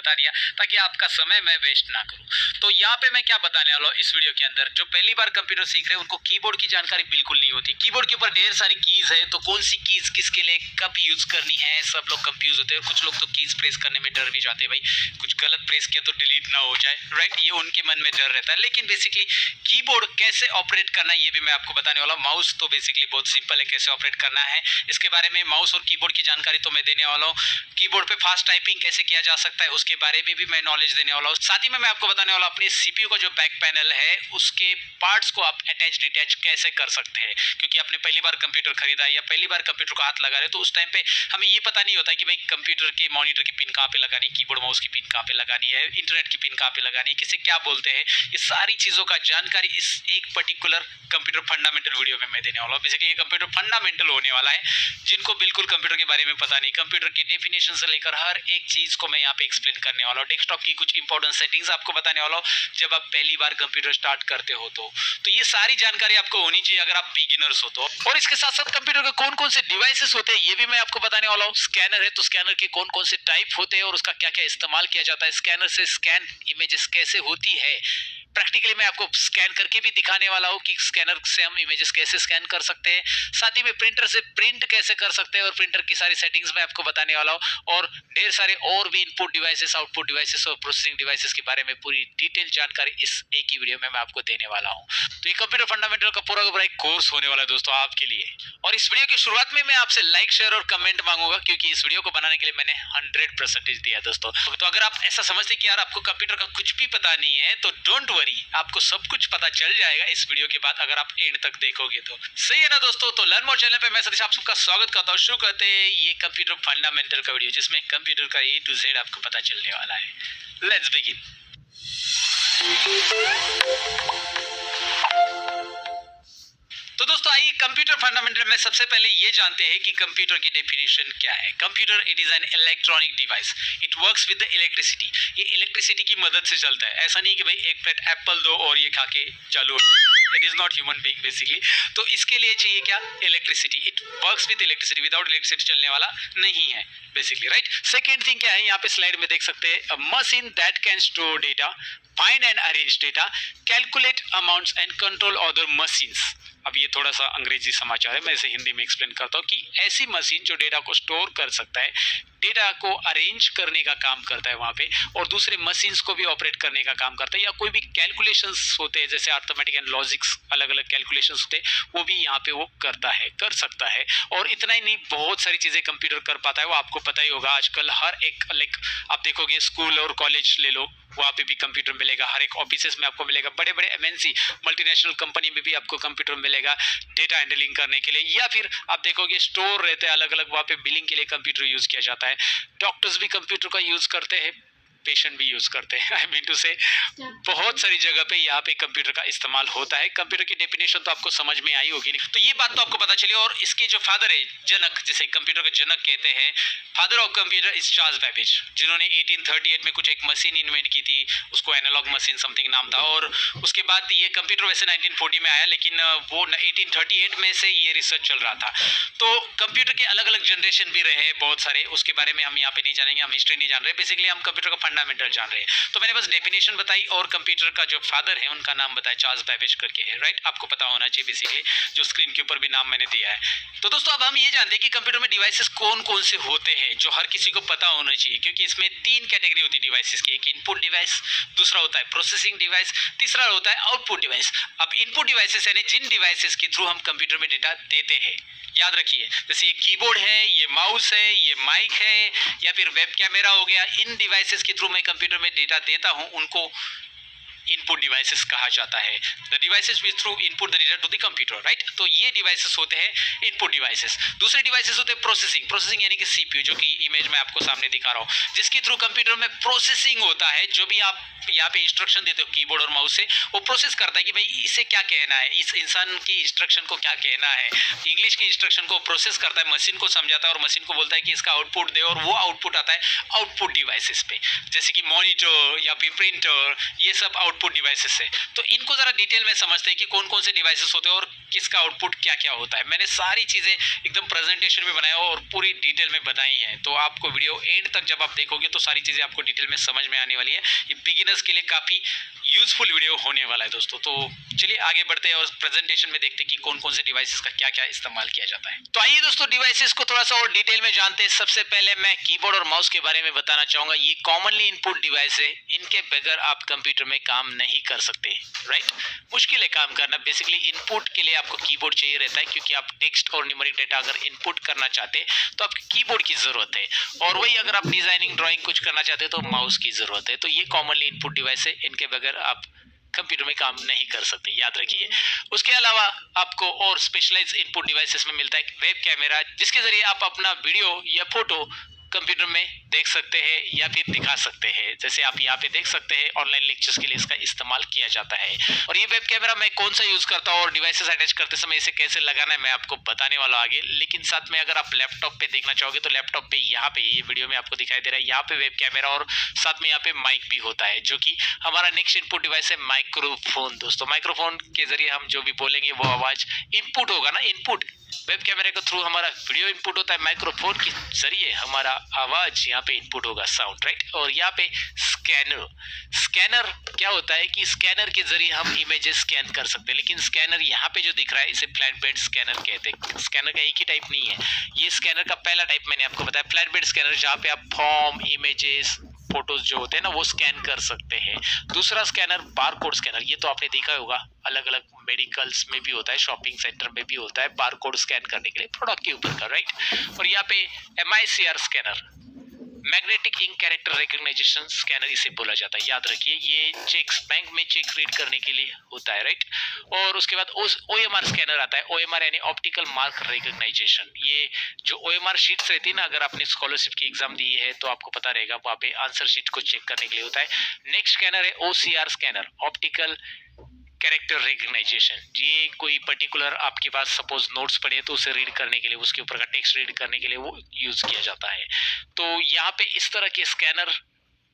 बता दिया ताकि आपका समय मैं वेस्ट ना करूं। तो यहाँ पे मैं क्या बताने वाला हूँ इस वीडियो के अंदर, जो पहली बार कंप्यूटर सीख रहे हैं उनको कीबोर्ड की जानकारी बिल्कुल नहीं होती। कीबोर्ड के ऊपर ढेर सारी कीज है, तो कौन सी कीज किसके लिए कब यूज करनी है सब लोग कंफ्यूज होते हैं। कुछ लोग तो कीज प्रेस करने में डर भी जाते हैं, भाई कुछ गलत प्रेस किया तो डिलीट ना हो जाए, राइट, ये उनके मन में डर रहता है। लेकिन बेसिकली कीबोर्ड कैसे ऑपरेट करना है ये भी मैं आपको बताने वाला हूँ। माउस तो बेसिकली बहुत सिंपल है, कैसे ऑपरेट करना है इसके बारे में माउस और कीबोर्ड की जानकारी तो मैं देने वाला हूँ। कीबोर्ड पे फास्ट टाइपिंग कैसे किया जा सकता है उसके बारे में भी मैं नॉलेज देने वाला हूँ। साथ ही में मैं आपको बताने वाला हूँ अपने सीपीयू का जो बैक पैनल है उसके पार्ट्स को आप अटैच डिटैच कैसे कर सकते हैं, क्योंकि आपने पहली बार कंप्यूटर खरीदा है या पहली बार कंप्यूटर को हाथ लगा रहे तो उस टाइम पे हमें ये पता नहीं होता कि भाई कंप्यूटर के मॉनिटर की पिन कहाँ पे लगानी, कीबोर्ड माउस की पिन कहाँ पे लगानी है, इंटरनेट की पिन कहाँ पे लगानी है, किसे क्या बोलते हैं, ये सारी चीजों का जानकारी इस एक पर्टिकुलर कंप्यूटर फंडामेंटल वीडियो में मैं देने वाला हूँ। बेसिकली ये कंप्यूटर फंडामेंटल होने वाला है, जिनको बिल्कुल कंप्यूटर के बारे में पता नहीं, कंप्यूटर की डेफिनेशन से लेकर हर एक चीज को मैं यहाँ पे एक्सप्लेन करने वाला हूँ। डेस्कटॉप की कुछ इंपॉर्टेंट सेटिंग्स आपको बताने वाला हूँ जब आप पहली बार कंप्यूटर स्टार्ट करते हो तो ये सारी जानकारी आपको होनी चाहिए अगर आप बिगिनर्स हो तो। और इसके साथ साथ कंप्यूटर के कौन कौन से डिवाइसेस होते हैं ये भी मैं आपको बताने वाला हूँ। स्कैनर है तो स्कैनर के कौन कौन से टाइप होते हैं और उसका क्या क्या इस्तेमाल किया जाता है, स्कैनर से स्कैन इमेजेस कैसे होती है, प्रैक्टिकली मैं आपको स्कैन करके भी दिखाने वाला हूँ कि स्कैनर से हम इमेजेस कैसे स्कैन कर सकते हैं। साथ ही में प्रिंटर से प्रिंट कैसे कर सकते हैं और प्रिंटर की सारी सेटिंग्स मैं आपको बताने वाला हूँ। और ढेर सारे और भी इनपुट डिवाइसेस, आउटपुट डिवाइसेस और प्रोसेसिंग डिवाइसेस के बारे में पूरी डिटेल जानकारी इस एक ही वीडियो में मैं आपको देने वाला हूँ। तो ये कंप्यूटर फंडामेंटल का पूरा एक कोर्स होने वाला है दोस्तों आपके लिए। और इस वीडियो की शुरुआत में मैं आपसे लाइक शेयर और कमेंट मांगूंगा, क्योंकि इस वीडियो को बनाने के लिए मैंने 100% दिया दोस्तों। तो अगर आप ऐसा समझते कि यार आपको कंप्यूटर का कुछ भी पता नहीं है तो डोंट वरी, आपको सब कुछ पता चल जाएगा इस वीडियो के बाद अगर आप एंड तक देखोगे तो। सही है ना दोस्तों? तो लर्न मोर चैनल पे मैं सतीश आप सबका स्वागत करता हूँ। शुरू करते हैं ये कंप्यूटर फंडामेंटल का वीडियो जिसमें कंप्यूटर का A to Z आपको पता चलने वाला है। Let's begin. तो दोस्तों आइए कंप्यूटर फंडामेंटल में सबसे पहले ये जानते हैं कि कंप्यूटर की डेफिनेशन क्या है। Computer it is an electronic device, it works with the electricity. ये इलेक्ट्रिसिटी की मदद से चलता है, ऐसा नहीं कि भाई एक प्लेट एप्पल दो और ये खा के चालू हो जाएगा। It is not human being basically. तो इसके लिए चाहिए क्या? Electricity. It works with electricity, without electricity चलने वाला नहीं है बेसिकली, राइट। सेकेंड थिंग क्या है, यहाँ पे स्लाइड में देख सकते हैं, machine that can store data, find and arrange data, calculate amounts and control other machines. अब ये थोड़ा सा अंग्रेजी समाचार है, मैं इसे हिंदी में एक्सप्लेन करता हूँ कि ऐसी मशीन जो डेटा को स्टोर कर सकता है, डेटा को अरेंज करने का काम करता है वहाँ पे, और दूसरे मशीन्स को भी ऑपरेट करने का काम करता है, या कोई भी कैलकुलेशंस होते हैं जैसे अर्थमेटिक एंड लॉजिक्स, अलग अलग कैलकुलेशंस होते हैं, वो भी यहाँ पे वो करता है, कर सकता है। और इतना ही नहीं, बहुत सारी चीज़ें कंप्यूटर कर पाता है, वो आपको पता ही होगा। आजकल हर एक लाइक आप देखोगे स्कूल और कॉलेज ले लो, वहाँ पे भी कंप्यूटर मिलेगा, हर एक ऑफिसेस में आपको मिलेगा, बड़े बड़े एमएनसी मल्टीनेशनल कंपनी में भी आपको कंप्यूटर मिलेगा डेटा हैंडलिंग करने के लिए। या फिर आप देखोगे स्टोर रहते हैं अलग अलग, वहाँ पे बिलिंग के लिए कंप्यूटर यूज किया जाता है। डॉक्टर्स भी कंप्यूटर का यूज करते हैं, पेशेंट भी यूज करते हैं, आई मीन टू से बहुत सारी जगह पे यहाँ पे कंप्यूटर का इस्तेमाल होता है। कंप्यूटर की डेफिनेशन तो आपको समझ में आई होगी, तो ये बात तो आपको पता चली। और इसके जो फादर है, जनक, जिसे कंप्यूटर का जनक कहते हैं, father of computer is Charles Babbage, जिन्होंने 1838 में कुछ एक मशीन इन्वेंट की थी, उसको एनालॉग मशीन समथिंग नाम था। और उसके बाद ये कंप्यूटर वैसे 1940 में आया, लेकिन वो 1838 में से ये रिसर्च चल रहा था। तो कंप्यूटर के अलग अलग जनरेशन भी रहे बहुत सारे, उसके बारे में हम यहाँ पे नहीं जानेंगे, हम हिस्ट्री नहीं जान रहे, बेसिकली हम कंप्यूटर का फंडामेंटल जान रहे हैं। तो मैंने बस डेफिनेशन बताई और कंप्यूटर का जो फादर है उनका नाम बताया, चार्ल्स बेबेज करके है, राइट। आपको पता होना चाहिए बेसिकली, जो स्क्रीन के ऊपर भी नाम मैंने दिया है। तो दोस्तों अब हम ये जानते हैं कि कंप्यूटर में डिवाइसेस कौन कौन से होते हैं, जो हर किसी को पता होना चाहिए, क्योंकि इसमें तीन कैटेगरी होती है डिवाइसेस की। एक इनपुट डिवाइस, दूसरा होता है प्रोसेसिंग डिवाइस, तीसरा होता है आउटपुट डिवाइस। अब इनपुट डिवाइसेस यानी जिन डिवाइसेस के थ्रू हम कंप्यूटर में डेटा देते हैं, याद रखिए, जैसे ये कीबोर्ड है, ये माउस है, ये माइक है, या फिर वेब कैमरा हो गया, इन डिवाइसेस के थ्रू मैं कंप्यूटर में डेटा देता हूं, उनको इनपुट डिवाइसेस कहा जाता है। The devices which through input the data to the computer, right. तो ये डिवाइसेस होते हैं इनपुट डिवाइसेस। दूसरे डिवाइसेस होते हैं प्रोसेसिंग यानी कि सीपीयू, जो कि इमेज में आपको सामने दिखा रहा हूँ, जिसके थ्रू कंप्यूटर में प्रोसेसिंग होता है। जो भी आप यहाँ पे इंस्ट्रक्शन देते हो कीबोर्ड और माउस से, वो प्रोसेस करता है कि भाई इसे क्या कहना है, इस इंसान की इंस्ट्रक्शन को क्या कहना है। इंग्लिश की इंस्ट्रक्शन को प्रोसेस करता है, मशीन को समझाता है और मशीन को बोलता है कि इसका आउटपुट दे, और वो आउटपुट आता है आउटपुट डिवाइसेस पे, जैसे कि मॉनिटर या फिर प्रिंटर, ये सब आउटपुट डिवाइसेस से। तो इनको ज़रा डिटेल में समझते हैं कि कौन कौन से डिवाइसेस होते हैं और किसका आउटपुट क्या क्या होता है। मैंने सारी चीज़ें एकदम प्रेजेंटेशन में बनाया और पूरी डिटेल में बताई हैं, तो आपको वीडियो एंड तक जब आप देखोगे तो सारी चीज़ें आपको डिटेल में समझ में आने वाली है। ये बिगिनर्स के लिए काफ़ी यूजफुल वीडियो होने वाला है दोस्तों। तो चलिए आगे बढ़ते हैं और प्रेजेंटेशन में देखते हैं कि कौन कौन से डिवाइसेस का क्या क्या इस्तेमाल किया जाता है। तो आइए दोस्तों डिवाइसेस को थोड़ा सा और डिटेल में जानते हैं। सबसे पहले मैं कीबोर्ड और माउस के बारे में बताना चाहूंगा। ये कॉमनली इनपुट डिवाइस है, इनके बगैर आप कंप्यूटर में काम नहीं कर सकते, राइट। मुश्किल है काम करना। बेसिकली इनपुट के लिए आपको कीबोर्ड चाहिए रहता है, क्योंकि आप टेक्स्ट और न्यूमेरिक डेटा अगर इनपुट करना चाहते हैं तो आपको कीबोर्ड की जरूरत है, और वही अगर आप डिजाइनिंग ड्राइंग कुछ करना चाहते हैं तो माउस की जरूरत है। तो ये कॉमनली इनपुट डिवाइस है, इनके बगैर आप कंप्यूटर में काम नहीं कर सकते, याद रखिए। उसके अलावा आपको और स्पेशलाइज इनपुट डिवाइसेस में मिलता है वेब कैमरा, जिसके जरिए आप अपना वीडियो या फोटो कंप्यूटर में देख सकते हैं या फिर दिखा सकते हैं। जैसे आप यहाँ पे देख सकते हैं, ऑनलाइन लेक्चर्स के लिए इसका इस्तेमाल किया जाता है। और ये वेब कैमरा मैं कौन सा यूज करता हूँ और डिवाइसेस अटैच करते समय इसे कैसे लगाना है मैं आपको बताने वाला हूँ आगे। लेकिन साथ में अगर आप लैपटॉप पे देखना चाहोगे तो लैपटॉप पे यहाँ पे ये वीडियो में आपको दिखाई दे रहा है, यहाँ पे वेब कैमरा और साथ में यहाँ पे माइक भी होता है, जो कि हमारा नेक्स्ट इनपुट डिवाइस है माइक्रोफोन। दोस्तों माइक्रोफोन के जरिए हम जो भी बोलेंगे वो आवाज इनपुट होगा ना, इनपुट वेब कैमरे के थ्रू हमारा वीडियो इनपुट होता है, माइक्रोफोन के जरिए हमारा आवाज यहाँ पे इनपुट होगा, साउंड, राइट। और यहाँ पे स्कैनर, स्कैनर क्या होता है कि स्कैनर के जरिए हम इमेजेस स्कैन कर सकते हैं। लेकिन स्कैनर यहाँ पे जो दिख रहा है इसे फ्लैट बेड स्कैनर कहते हैं। स्कैनर का एक ही टाइप नहीं है, ये स्कैनर का पहला टाइप मैंने आपको बताया फ्लैट बेड स्कैनर, जहाँ पे आप फॉर्म, इमेजेस, फोटोज जो होते हैं ना वो स्कैन कर सकते हैं। दूसरा स्कैनर बारकोड स्कैनर, ये तो आपने देखा होगा, अलग अलग मेडिकल्स में भी होता है, शॉपिंग सेंटर में भी होता है, बारकोड स्कैन करने के लिए प्रोडक्ट के ऊपर का, राइट। और यहाँ पे MICR scanner, magnetic ink character recognition scanner इसे बोला जाता है, याद रखिए। ये चेक्स, बैंक में चेक रीड करने के लिए होता है, राइट। और उसके बाद OMR स्कैनर आता है, OMR यानी ऑप्टिकल मार्क रिकॉग्निशन। ये जो OMR शीट्स रहती है ना, अगर आपने स्कॉलरशिप की एग्जाम दी है तो आपको पता रहेगा, वहाँ पे आंसर शीट को चेक करने के लिए होता है। नेक्स्ट स्कैनर है OCR scanner, optical character recognisation. ये कोई पर्टिकुलर आपके पास सपोज नोट्स पड़े तो उसे रीड करने के लिए, उसके ऊपर का टेक्स्ट रीड करने के लिए वो यूज किया जाता है। तो यहाँ पे इस तरह के स्कैनर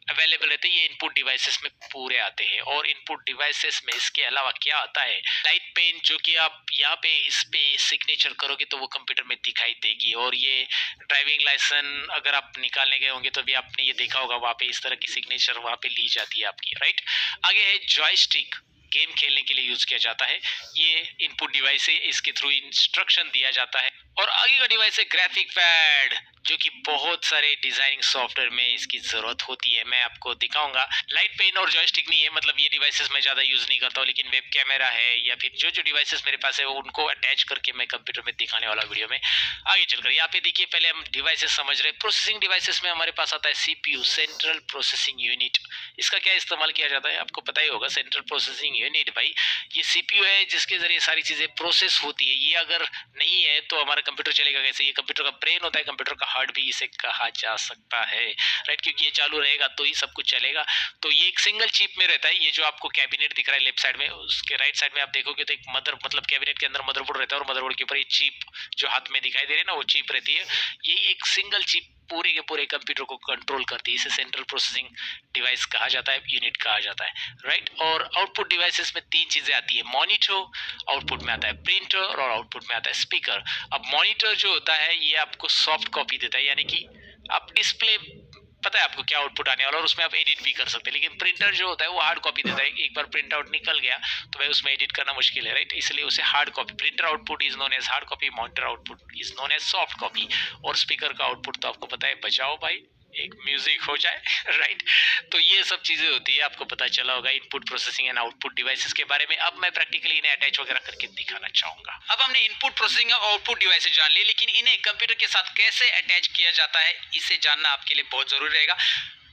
अवेलेबल रहते हैं, ये इनपुट डिवाइसेस में पूरे आते हैं। और इनपुट डिवाइसेस में इसके अलावा क्या आता है, लाइट पेन, जो कि आप यहाँ पे इस पे सिग्नेचर करोगे तो वो कंप्यूटर में दिखाई देगी। और ये ड्राइविंग लाइसेंस अगर आप निकालने गए होंगे तो भी आपने ये देखा होगा, वहाँ पे इस तरह की सिग्नेचर वहाँ पे ली जाती है आपकी, राइट। आगे है जॉयस्टिक, गेम खेलने के लिए यूज किया जाता है, ये इनपुट डिवाइस है, इसके थ्रू इंस्ट्रक्शन दिया जाता है। और आगे का डिवाइस है ग्राफिक पैड, जो कि बहुत सारे डिजाइनिंग सॉफ्टवेयर में इसकी जरूरत होती है, मैं आपको दिखाऊंगा। लाइट पेन और जॉयस्टिक नहीं है, मतलब ये डिवाइसेस मैं ज्यादा यूज नहीं करता हूँ, लेकिन वेब कैमरा है या फिर जो जो डिवाइसेस मेरे पास है उनको अटैच करके मैं कंप्यूटर में दिखाने वाला वीडियो में आगे चलकर। यहाँ पे देखिए, पहले हम डिवाइसेस समझ रहे हैं। प्रोसेसिंग डिवाइसेस में हमारे पास आता है CPU, सेंट्रल प्रोसेसिंग यूनिट। इसका क्या इस्तेमाल किया जाता है आपको पता ही होगा, सेंट्रल प्रोसेसिंग यूनिट। भाई ये CPU है जिसके जरिए सारी चीजें प्रोसेस होती है, ये अगर नहीं है तो हमारा कंप्यूटर चलेगा कैसे। ये कंप्यूटर का ब्रेन होता है, कंप्यूटर का हार्ट भी इसे कहा जा सकता है, राइट, क्योंकि ये चालू रहेगा तो ही सब कुछ चलेगा। तो ये एक सिंगल चिप में रहता है। ये जो आपको कैबिनेट दिख रहा है लेफ्ट साइड में, उसके राइट साइड में आप देखोगे तो एक मतलब कैबिनेट के अंदर मदरबोर्ड रहता है, और मदरबोर्ड के ऊपर ये चिप जो हाथ में दिखाई दे रही है ना, वो चिप रहती है। यही एक सिंगल चिप पूरे के पूरे कंप्यूटर को कंट्रोल करती है, इसे सेंट्रल प्रोसेसिंग डिवाइस कहा जाता है, यूनिट कहा जाता है, राइट। और आउटपुट डिवाइसेस में तीन चीजें आती है, मॉनिटर, आउटपुट में आता है प्रिंटर, और आउटपुट में आता है स्पीकर। अब मॉनिटर जो होता है ये आपको सॉफ्ट कॉपी देता है, यानी कि आप डिस्प्ले, पता है आपको क्या आउटपुट आने वाला और उसमें आप एडिट भी कर सकते हैं। लेकिन प्रिंटर जो होता है वो हार्ड कॉपी देता है, एक बार प्रिंट आउट निकल गया तो भाई उसमें एडिट करना मुश्किल है, राइट, इसलिए उसे hard copy. Printer output is known as hard copy, monitor output is known as soft copy. और स्पीकर का आउटपुट तो आपको पता है, बजाओ भाई एक म्यूजिक हो जाए, राइट। तो ये सब चीजें होती है, आपको पता चला होगा input processing and output devices के बारे में। अब मैं प्रैक्टिकली इन्हें अटैच वगैरह करके दिखाना चाहूंगा। अब हमने इनपुट प्रोसेसिंग और आउटपुट डिवाइसेस जान लिए, लेकिन इन्हें कंप्यूटर के साथ कैसे अटैच किया जाता है इसे जानना आपके लिए बहुत जरूरी रहेगा।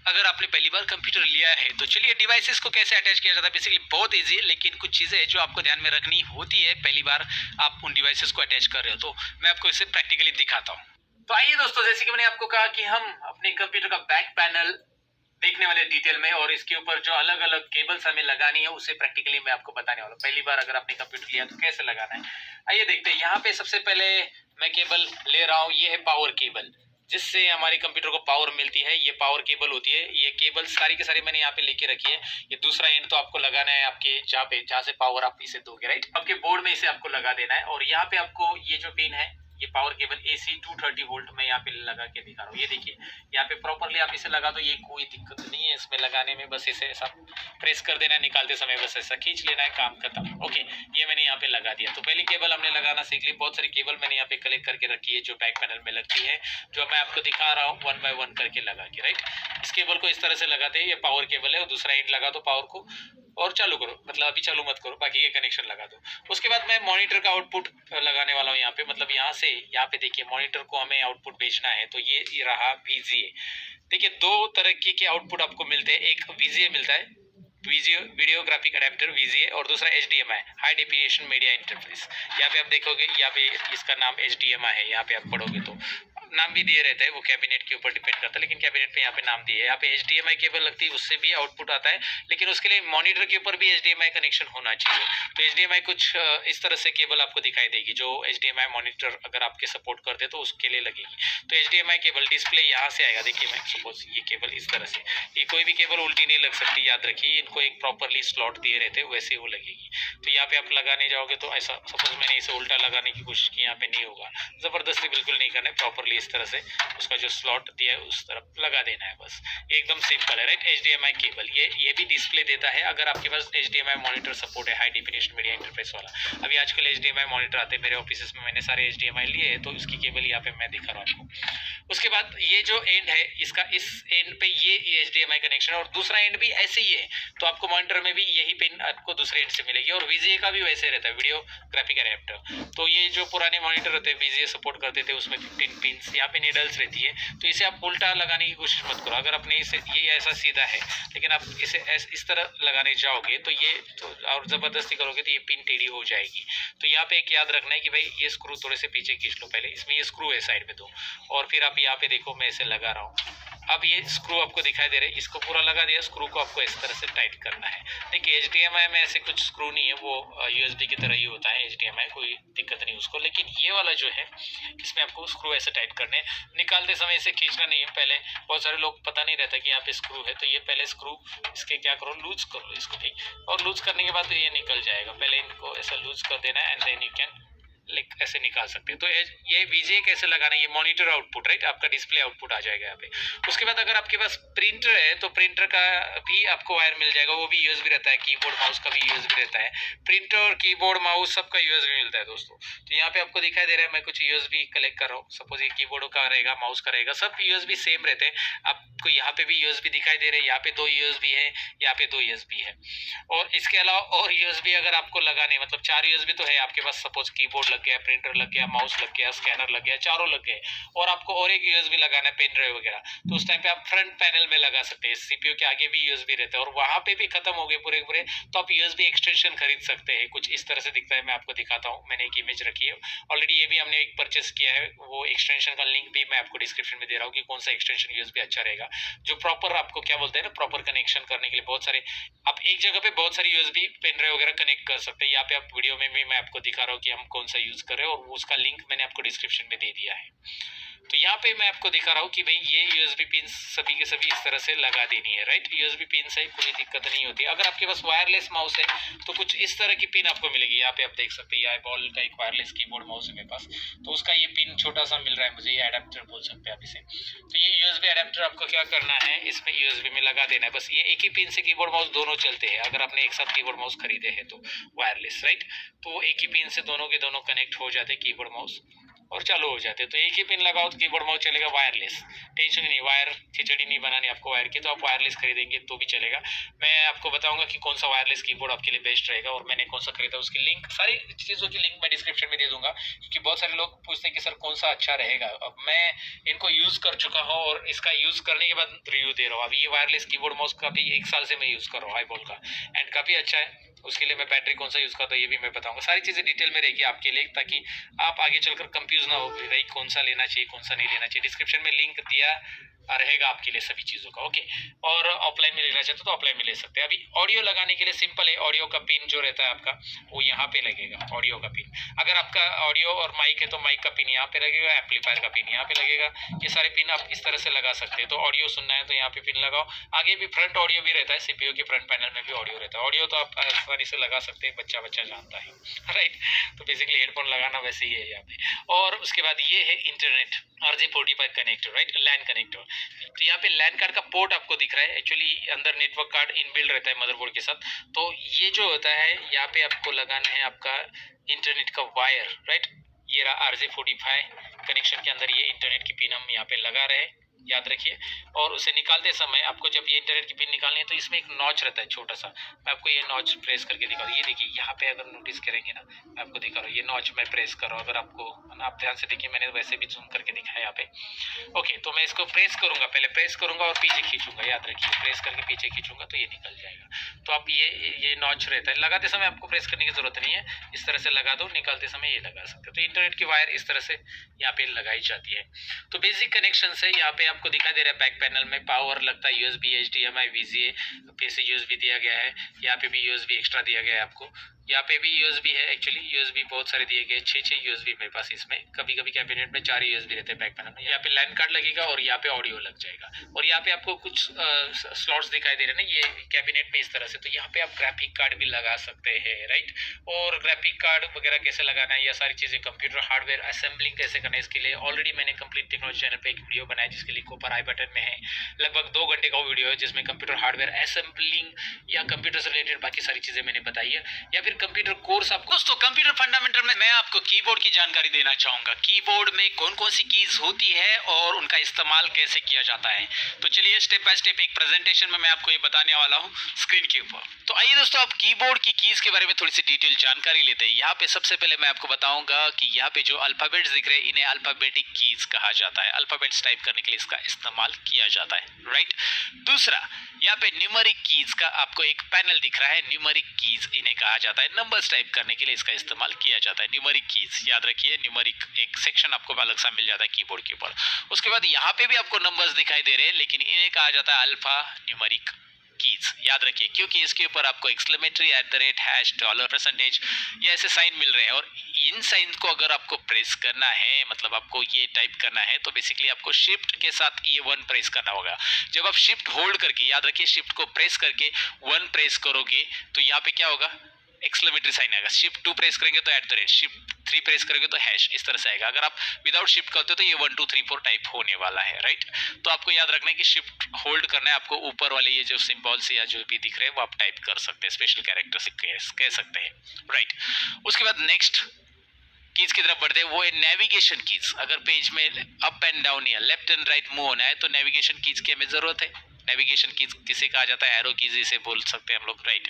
अगर आपने पहली बार कंप्यूटर लिया है तो चलिए डिवाइसेस को कैसे अटैच किया जाता है। बेसिकली बहुत इजी है, लेकिन कुछ चीज़ें हैं जो आपको ध्यान में रखनी होती है पहली बार आप उन डिवाइसेस को अटैच कर रहे हो। तो मैं आपको इसे प्रैक्टिकली दिखाता हूँ। तो आइए दोस्तों, जैसे कि मैंने आपको कहा कि हम अपने कंप्यूटर का बैक पैनल देखने वाले डिटेल में, और इसके ऊपर जो अलग अलग केबल्स हमें लगानी है उसे प्रैक्टिकली मैं आपको बताने वाला हूँ। पहली बार अगर आपने कंप्यूटर लिया तो कैसे लगाना है, आइए देखते हैं। यहाँ पे सबसे पहले मैं केबल ले रहा हूँ, ये है पावर केबल। जिससे हमारे कंप्यूटर को पावर मिलती है। ये पावर केबल होती है। ये केबल सारी की सारी मैंने यहाँ पे लेके रखी है। ये दूसरा एंड तो आपको लगाना है आपके जहाँ से पावर आप इसे दोगे, राइट। आपके बोर्ड में इसे आपको लगा देना है और यहाँ पे आपको ये जो पिन है, ये पावर केबल AC 230 वोल्ट में यहाँ पे लगा के दिखा रहा हूँ। ये देखिए यहाँ पे प्रॉपरली आप इसे लगा दो, ये कोई दिक्कत नहीं है इसमें लगाने में। बस इसे ऐसा प्रेस कर देना है, निकालते समय बस ऐसा खींच लेना है, काम खत्म। ओके, ये मैंने यहाँ पे लगा दिया। तो पहली केबल हमने लगाना सीख ली। बहुत सारी केबल मैंने यहाँ पे कलेक्ट करके रखी है जो बैक पैनल में लगती है, जो मैं आपको दिखा रहा हूँ 1 बाय 1 करके लगा के, राइट। इस केबल को इस तरह से लगाते हैं। ये पावर केबल है और दूसरा एंड लगा दो पावर को और चालू करो, मतलब अभी चालू मत करो, बाकी ये कनेक्शन लगा दो। उसके बाद मैं मॉनिटर का आउटपुट लगाने वाला हूँ यहाँ पे, मतलब यहाँ से यहाँ पे देखिए मॉनिटर को हमें आउटपुट भेजना है। तो ये रहा VGA। देखिए दो तरह के आउटपुट आपको मिलते हैं। एक VGA मिलता है, वीडियो ग्राफिक अडेप्टर VGA, और दूसरा HDMI, high definition media interface. यहाँ पे आप देखोगे यहाँ पे इसका नाम HDMI है। यहाँ पे आप पढ़ोगे तो नाम भी दिए रहता है, वो कैबिनेट के ऊपर डिपेंड करता है, लेकिन कैबिनेट पे यहाँ पे नाम दिए है। यहाँ पे HDMI केबल लगती है, उससे भी आउटपुट आता है, लेकिन उसके लिए मॉनिटर के ऊपर भी HDMI कनेक्शन होना चाहिए। तो HDMI कुछ इस तरह से केबल आपको दिखाई देगी, जो HDMI मॉनिटर अगर आपके सपोर्ट कर दे तो उसके लिए लगेगी। तो HDMI केबल डिस्प्ले यहाँ से आएगा। देखिए मैं सपोज ये केबल इस तरह से, ये कोई भी केबल उल्टी नहीं लग सकती, याद रखिए। इनको एक प्रॉपरली स्लॉट दिए रहते हैं, वैसे वो लगेगी। तो यहाँ पे आप लगाने जाओगे तो ऐसा, सपोज मैंने इसे उल्टा लगाने की कोशिश की, यहाँ पे नहीं होगा। जबरदस्ती बिल्कुल नहीं करना है, प्रॉपरली इस तरह से उसका जो स्लॉट दिया है उस तरफ लगा देना है, बस एकदम सिंपल है, राइट। HDMI केबल ये भी डिस्प्ले देता है अगर आपके पास HDMI मॉनिटर सपोर्ट है, हाई डेफिनेशन मीडिया इंटरफेस वाला। अभी आजकल HDMI मॉनिटर आते हैं मेरे ऑफिस में, मैंने सारे HDMI लिए हैं, तो इसकी केबल यहाँ पे मैं दिखा रहा हूँ आपको। उसके बाद ये जो एंड है इसका, इस एंड पे ये HDMI कनेक्शन है और दूसरा एंड भी ऐसे ही है। तो आपको मॉनिटर में भी यही पिन आपको दूसरे एंड से मिलेगी, और VGA का भी वैसे रहता है, वीडियो ग्राफिक अडेप्टर। तो ये जो पुराने मॉनिटर होते हैं VGA सपोर्ट करते थे, उसमें 15 पिन्स यहाँ पे नीडल्स रहती है। तो इसे आप उल्टा लगाने की कोशिश मत करो। अगर आपने इसे, ये ऐसा सीधा है, लेकिन आप इसे इस तरह लगाने जाओगे तो ये तो, और ज़बरदस्ती करोगे तो ये पिन टेढ़ी हो जाएगी। तो यहाँ पे एक याद रखना है कि भाई ये स्क्रू थोड़े से पीछे खींच लो पहले, इसमें ये स्क्रू है साइड में दो, और फिर आप यहाँ पे देखो मैं इसे लगा रहा हूँ। अब ये स्क्रू आपको दिखाई दे रहे हैं, इसको पूरा लगा दिया। स्क्रू को आपको इस तरह से टाइट करना है। देखिए HDMI में ऐसे कुछ स्क्रू नहीं है, वो USB की तरह ही होता है HDMI, कोई दिक्कत नहीं उसको। लेकिन ये वाला जो है, इसमें आपको स्क्रू ऐसे टाइट करने, निकालते समय इसे खींचना नहीं है। पहले बहुत सारे लोग पता नहीं रहता कि यहाँ पे स्क्रू है, तो ये पहले स्क्रू इसके क्या करो, लूज करो इसको, ठीक। और लूज करने के बाद तो ये निकल जाएगा। पहले इनको ऐसा लूज कर देना है, and then you can like ऐसे निकाल सकते हैं। तो ये VGA कैसे लगाना है, ये मॉनिटर आउटपुट, राइट, आपका डिस्प्ले आउटपुट आ जाएगा यहाँ पे। उसके बाद अगर आपके पास प्रिंटर है तो प्रिंटर का भी आपको वायर मिल जाएगा, वो भी USB रहता है। कीबोर्ड माउस का भी USB रहता है। प्रिंटर, कीबोर्ड, माउस सबका USB मिलता है दोस्तों। तो यहाँ पे आपको दिखाई दे रहा है मैं कुछ USB कलेक्ट कर रहा हूँ। सपोज ये कीबोर्ड का रहेगा, माउस का रहेगा, सब USB सेम रहते हैं। आपको यहाँ पे भी USB दिखाई दे रहे हैं, यहाँ पे 2 USB है, यहाँ पे 2 USB है। और इसके अलावा और USB अगर आपको लगाने, मतलब 4 USB तो है आपके पास। सपोज कीबोर्ड लग गया, प्रिंटर लग गया, माउस लग गया, स्कैनर लग गया, चारों लग गए, और आपको और एक USB लगाना है, पेन ड्राइव वगैरह, तो उस टाइम पे आप फ्रंट पैनल में लगा सकते हैं। CPU के आगे भी USB रहता है, और वहां पे भी खत्म हो गए पूरे पूरे, तो आप USB एक्सटेंशन खरीद सकते हैं। कुछ इस तरह से दिखता है, मैं आपको दिखाता हूँ। मैंने एक इमेज रखी है ऑलरेडी, ये भी हमने एक परचेस किया है। वो एक्सटेंशन का लिंक भी मैं आपको डिस्क्रिप्शन में दे रहा हूँ कि कौन सा एक्सटेंशन USB अच्छा रहेगा, जो प्रॉपर आपको क्या बोलते हैं ना, प्रॉपर कनेक्शन करने के लिए। बहुत सारे आप एक जगह पे बहुत सारी USB पेन ड्राइव वगैरह कनेक्ट कर सकते हैं। यहाँ पे आप वीडियो में भी मैं आपको दिखा रहा हूँ कि हम कौन सा यूज कर रहे हैं, और उसका लिंक मैंने आपको डिस्क्रिप्शन में दे दिया है। तो यहाँ पे मैं आपको दिखा रहा हूँ कि भाई ये USB पिन सभी के सभी इस तरह से लगा देनी है, राइट। USB पिन से कोई दिक्कत नहीं होती। अगर आपके पास वायरलेस माउस है तो कुछ इस तरह की पिन आपको मिलेगी। यहाँ पे आप देख सकते हैं, ये बॉल का एक वायरलेस कीबोर्ड माउस है मेरे पास, तो उसका ये पिन छोटा सा मिल रहा है मुझे, ये अडेप्टर बोल सकते हैं आप इसे। तो ये USB अडेप्टर आपको क्या करना है, इसमें USB में लगा देना है। बस ये एक ही पिन से कीबोर्ड माउस दोनों चलते हैं, अगर आपने एक साथ कीबोर्ड माउस खरीदे हैं तो वायरलेस, राइट। तो एक ही पिन से दोनों के दोनों कनेक्ट हो जाते हैं कीबोर्ड माउस, और चालू हो जाते हैं। तो एक ही पिन लगाओ तो कीबोर्ड माउस चलेगा वायरलेस, टेंशन नहीं। वायर खिचड़ी नहीं बनानी आपको वायर की, तो आप वायरलेस खरीदेंगे तो भी चलेगा। मैं आपको बताऊंगा कि कौन सा वायरलेस कीबोर्ड आपके लिए बेस्ट रहेगा, और मैंने कौन सा खरीदा उसकी लिंक, सारी चीज़ों की लिंक मैं डिस्क्रिप्शन में दे दूंगा, क्योंकि बहुत सारे लोग पूछते हैं कि सर कौन सा अच्छा रहेगा। अब मैं इनको यूज़ कर चुका हूँ, और इसका यूज़ करने के बाद रिव्यू दे रहा हूँ। अभी ये वायरलेस कीबोर्ड माउस का भी 1 साल से मैं यूज़ कर रहा हूँ, हाईबॉल का, एंड काफ़ी अच्छा है। उसके लिए मैं बैटरी कौन सा यूज़ करता हूँ ये भी मैं बताऊंगा। सारी चीज़ें डिटेल में रहेगी आपके लिए, ताकि आप आगे चलकर कंफ्यूज ना हो भाई कौन सा लेना चाहिए कौन सा नहीं लेना चाहिए। डिस्क्रिप्शन में लिंक दिया रहेगा आपके लिए सभी चीज़ों का, ओके। और ऑफलाइन में लेना चाहते हो तो ऑफलाइन में ले सकते हैं। अभी ऑडियो लगाने के लिए सिंपल है, ऑडियो का पिन जो रहता है आपका वो यहाँ पे लगेगा, ऑडियो का पिन। अगर आपका ऑडियो और माइक है तो माइक का पिन यहाँ पे लगेगा, एम्पलीफायर का पिन यहाँ पे लगेगा। ये सारे पिन आप इस तरह से लगा सकते हैं। तो ऑडियो सुनना है तो यहाँ पे पिन लगाओ। आगे भी फ्रंट ऑडियो भी रहता है, सीपीयू के फ्रंट पैनल में भी ऑडियो रहता है। ऑडियो तो आप आसानी से लगा सकते हैं, बच्चा बच्चा जानता है, राइट। तो बेसिकली हेडफोन लगाना वैसे ही है यहाँ पे। और उसके बाद ये है इंटरनेट RJ45 कनेक्टर, राइट, लैन कनेक्टर। तो यहाँ पे लैन कार्ड का पोर्ट आपको दिख रहा है, एक्चुअली अंदर नेटवर्क कार्ड इनबिल्ड रहता है मदरबोर्ड के साथ। तो ये जो होता है यहाँ पे आपको लगाना है आपका इंटरनेट का वायर, राइट। ये रहा RJ45 कनेक्शन के अंदर ये इंटरनेट की पिन हम यहाँ पे लगा रहे हैं, याद रखिए। और उसे निकालते समय आपको जब ये इंटरनेट की पिन निकालनी है तो इसमें एक नॉच रहता है छोटा सा। मैं आपको ये नॉच प्रेस करके दिखा रहा हूँ। ये देखिए यहाँ पे अगर नोटिस करेंगे ना, मैं आपको दिखा रहा हूँ, ये नॉच मैं प्रेस कर रहा हूँ। अगर आपको, आप ध्यान से देखिए, मैंने वैसे भी जूम करके दिखाया यहाँ पे, ओके। तो मैं इसको प्रेस करूंगा, पहले प्रेस करूंगा और पीछे खींचूंगा, याद रखिए, प्रेस करके पीछे खींचूंगा तो ये निकल जाएगा। तो आप ये नॉच रहता है, लगाते समय आपको प्रेस करने की जरूरत नहीं है, इस तरह से लगा दो, निकालते समय ये लगा सकते हो। तो इंटरनेट की वायर इस तरह से यहाँ पे लगाई जाती है। तो बेसिक कनेक्शन है। यहाँ पे आपको दिखाई दे रहा है बैक पैनल में पावर लगता है USB, HDMI, VGA, फिर से USB दिया गया है। यहाँ पे भी USB एक्स्ट्रा दिया गया है आपको। यहाँ पे भी USB है, एक्चुअली USB बहुत सारे दिए गए, 6 USB मेरे पास इसमें। कभी कभी कैबिनेट में 4 USB रहते हैं बैक पैनल में। यहाँ पे लैन कार्ड लगेगा और यहाँ पे ऑडियो लग जाएगा। और यहाँ पे आपको कुछ स्लॉट्स दिखाई दे रहे हैं ना, ये कैबिनेट में इस तरह से। तो यहाँ पे आप ग्राफिक कार्ड भी लगा सकते हैं, राइट। और ग्राफिक कार्ड वगैरह कैसे लगाना है, यह सारी चीज़ें, कंप्यूटर हार्डवेयर असेंबलिंग कैसे करना है, इसके लिए ऑलरेडी मैंने कंप्लीट टेक्नोलॉजी चैनल पे एक वीडियो बनाया, जिसके लिंक ऊपर आई बटन में है। लगभग 2 घंटे का वीडियो है, जिसमें कंप्यूटर हार्डवेयर असेंबलिंग या कंप्यूटर से रिलेटेड बाकी सारी चीज़ें मैंने बताई है। या फिर कंप्यूटर कोर्स आपको। दोस्तों कंप्यूटर फंडामेंटल में मैं आपको कीबोर्ड की जानकारी देना चाहूंगा। कीबोर्ड में कौन कौन सी कीज होती है और उनका इस्तेमाल कैसे किया जाता है। तो चलिए स्टेप बाय स्टेप एक प्रेजेंटेशन में मैं आपको ये बताने वाला हूँ स्क्रीन के ऊपर। तो आइए दोस्तों, आप कीबोर्ड की कीज के बारे में थोड़ी सी डिटेल जानकारी लेते हैं। यहाँ पे सबसे पहले मैं आपको बताऊंगा कि यहाँ पे जो अल्फाबेट्स दिख रहे हैं, इन्हें अल्फाबेटिक कीज कहा जाता है। अल्फाबेट्स टाइप करने के लिए इसका इस्तेमाल किया जाता है, राइट। दूसरा, यहाँ पे न्यूमेरिक कीज का आपको एक पैनल दिख रहा है, न्यूमेरिक कीज इन्हें कहा जाता है। नंबर्स टाइप करने के लिए इसका इस्तेमाल किया जाता है, न्यूमेरिक कीज, याद रखिए। न्यूमेरिक एक सेक्शन आपको अलग सा मिल जाता है कीबोर्ड के ऊपर। उसके बाद यहाँ पे भी आपको नंबर्स दिखाई दे रहे हैं, लेकिन इन्हें कहा जाता है अल्फा न्यूमेरिक कीज, याद रखिए, क्योंकि इसके ऊपर आपको एक्सक्लेमेटरी, @ डॉलर, परसेंटेज, ये ऐसे साइन मिल रहे हैं। और इन साइन को अगर आपको प्रेस करना है, मतलब आपको ये टाइप करना है, तो बेसिकली आपको शिफ्ट के साथ ये 1 प्रेस करना होगा। जब आप शिफ्ट होल्ड करके, याद रखिए, शिफ्ट को प्रेस करके 1 प्रेस करोगे तो यहाँ पे क्या होगा, एक्सक्लेमेटरी साइन आएगा। शिफ्ट 2 प्रेस करेंगे तो @ शिफ्ट 3 प्रेस करेंगे तो हैश, इस तरह से आएगा। अगर आप विदाउट शिफ्ट करते हो तो ये 1 2 3 4 टाइप होने वाला है, राइट। तो आपको याद रखना है कि शिफ्ट होल्ड करना है आपको। ऊपर वाले ये जो सिंबल्स या जो भी दिख रहे हैं वो आप टाइप कर सकते हैं, स्पेशल कैरेक्टर से कह सकते हैं, राइट। उसके बाद नेक्स्ट कीज की तरफ बढ़ते हैं, वो है नेविगेशन कीज। अगर पेज में अप एंड डाउन या लेफ्ट एंड राइट मूव होना है तो नेविगेशन कीज की हमें जरूरत है। नेविगेशन कीज किसे कहा जाता है, एरो कीज इसे बोल सकते हैं हम लोग, राइट।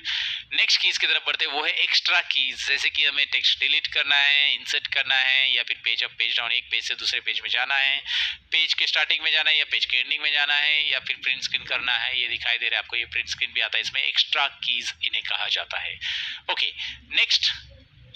नेक्स्ट कीज की तरफ बढ़ते हैं, वो है एक्स्ट्रा कीज। जैसे कि हमें टेक्स्ट डिलीट करना है, इंसर्ट करना है, या फिर पेज अप पेज डाउन, एक पेज से दूसरे पेज में जाना है, पेज के स्टार्टिंग में जाना है या पेज के एंडिंग में जाना है, या फिर प्रिंट स्क्रीन करना है। ये दिखाई दे रहा है आपको, ये प्रिंट स्क्रीन भी आता है, इसमें एक्स्ट्रा कीज इन्हें कहा जाता है, ओके। नेक्स्ट,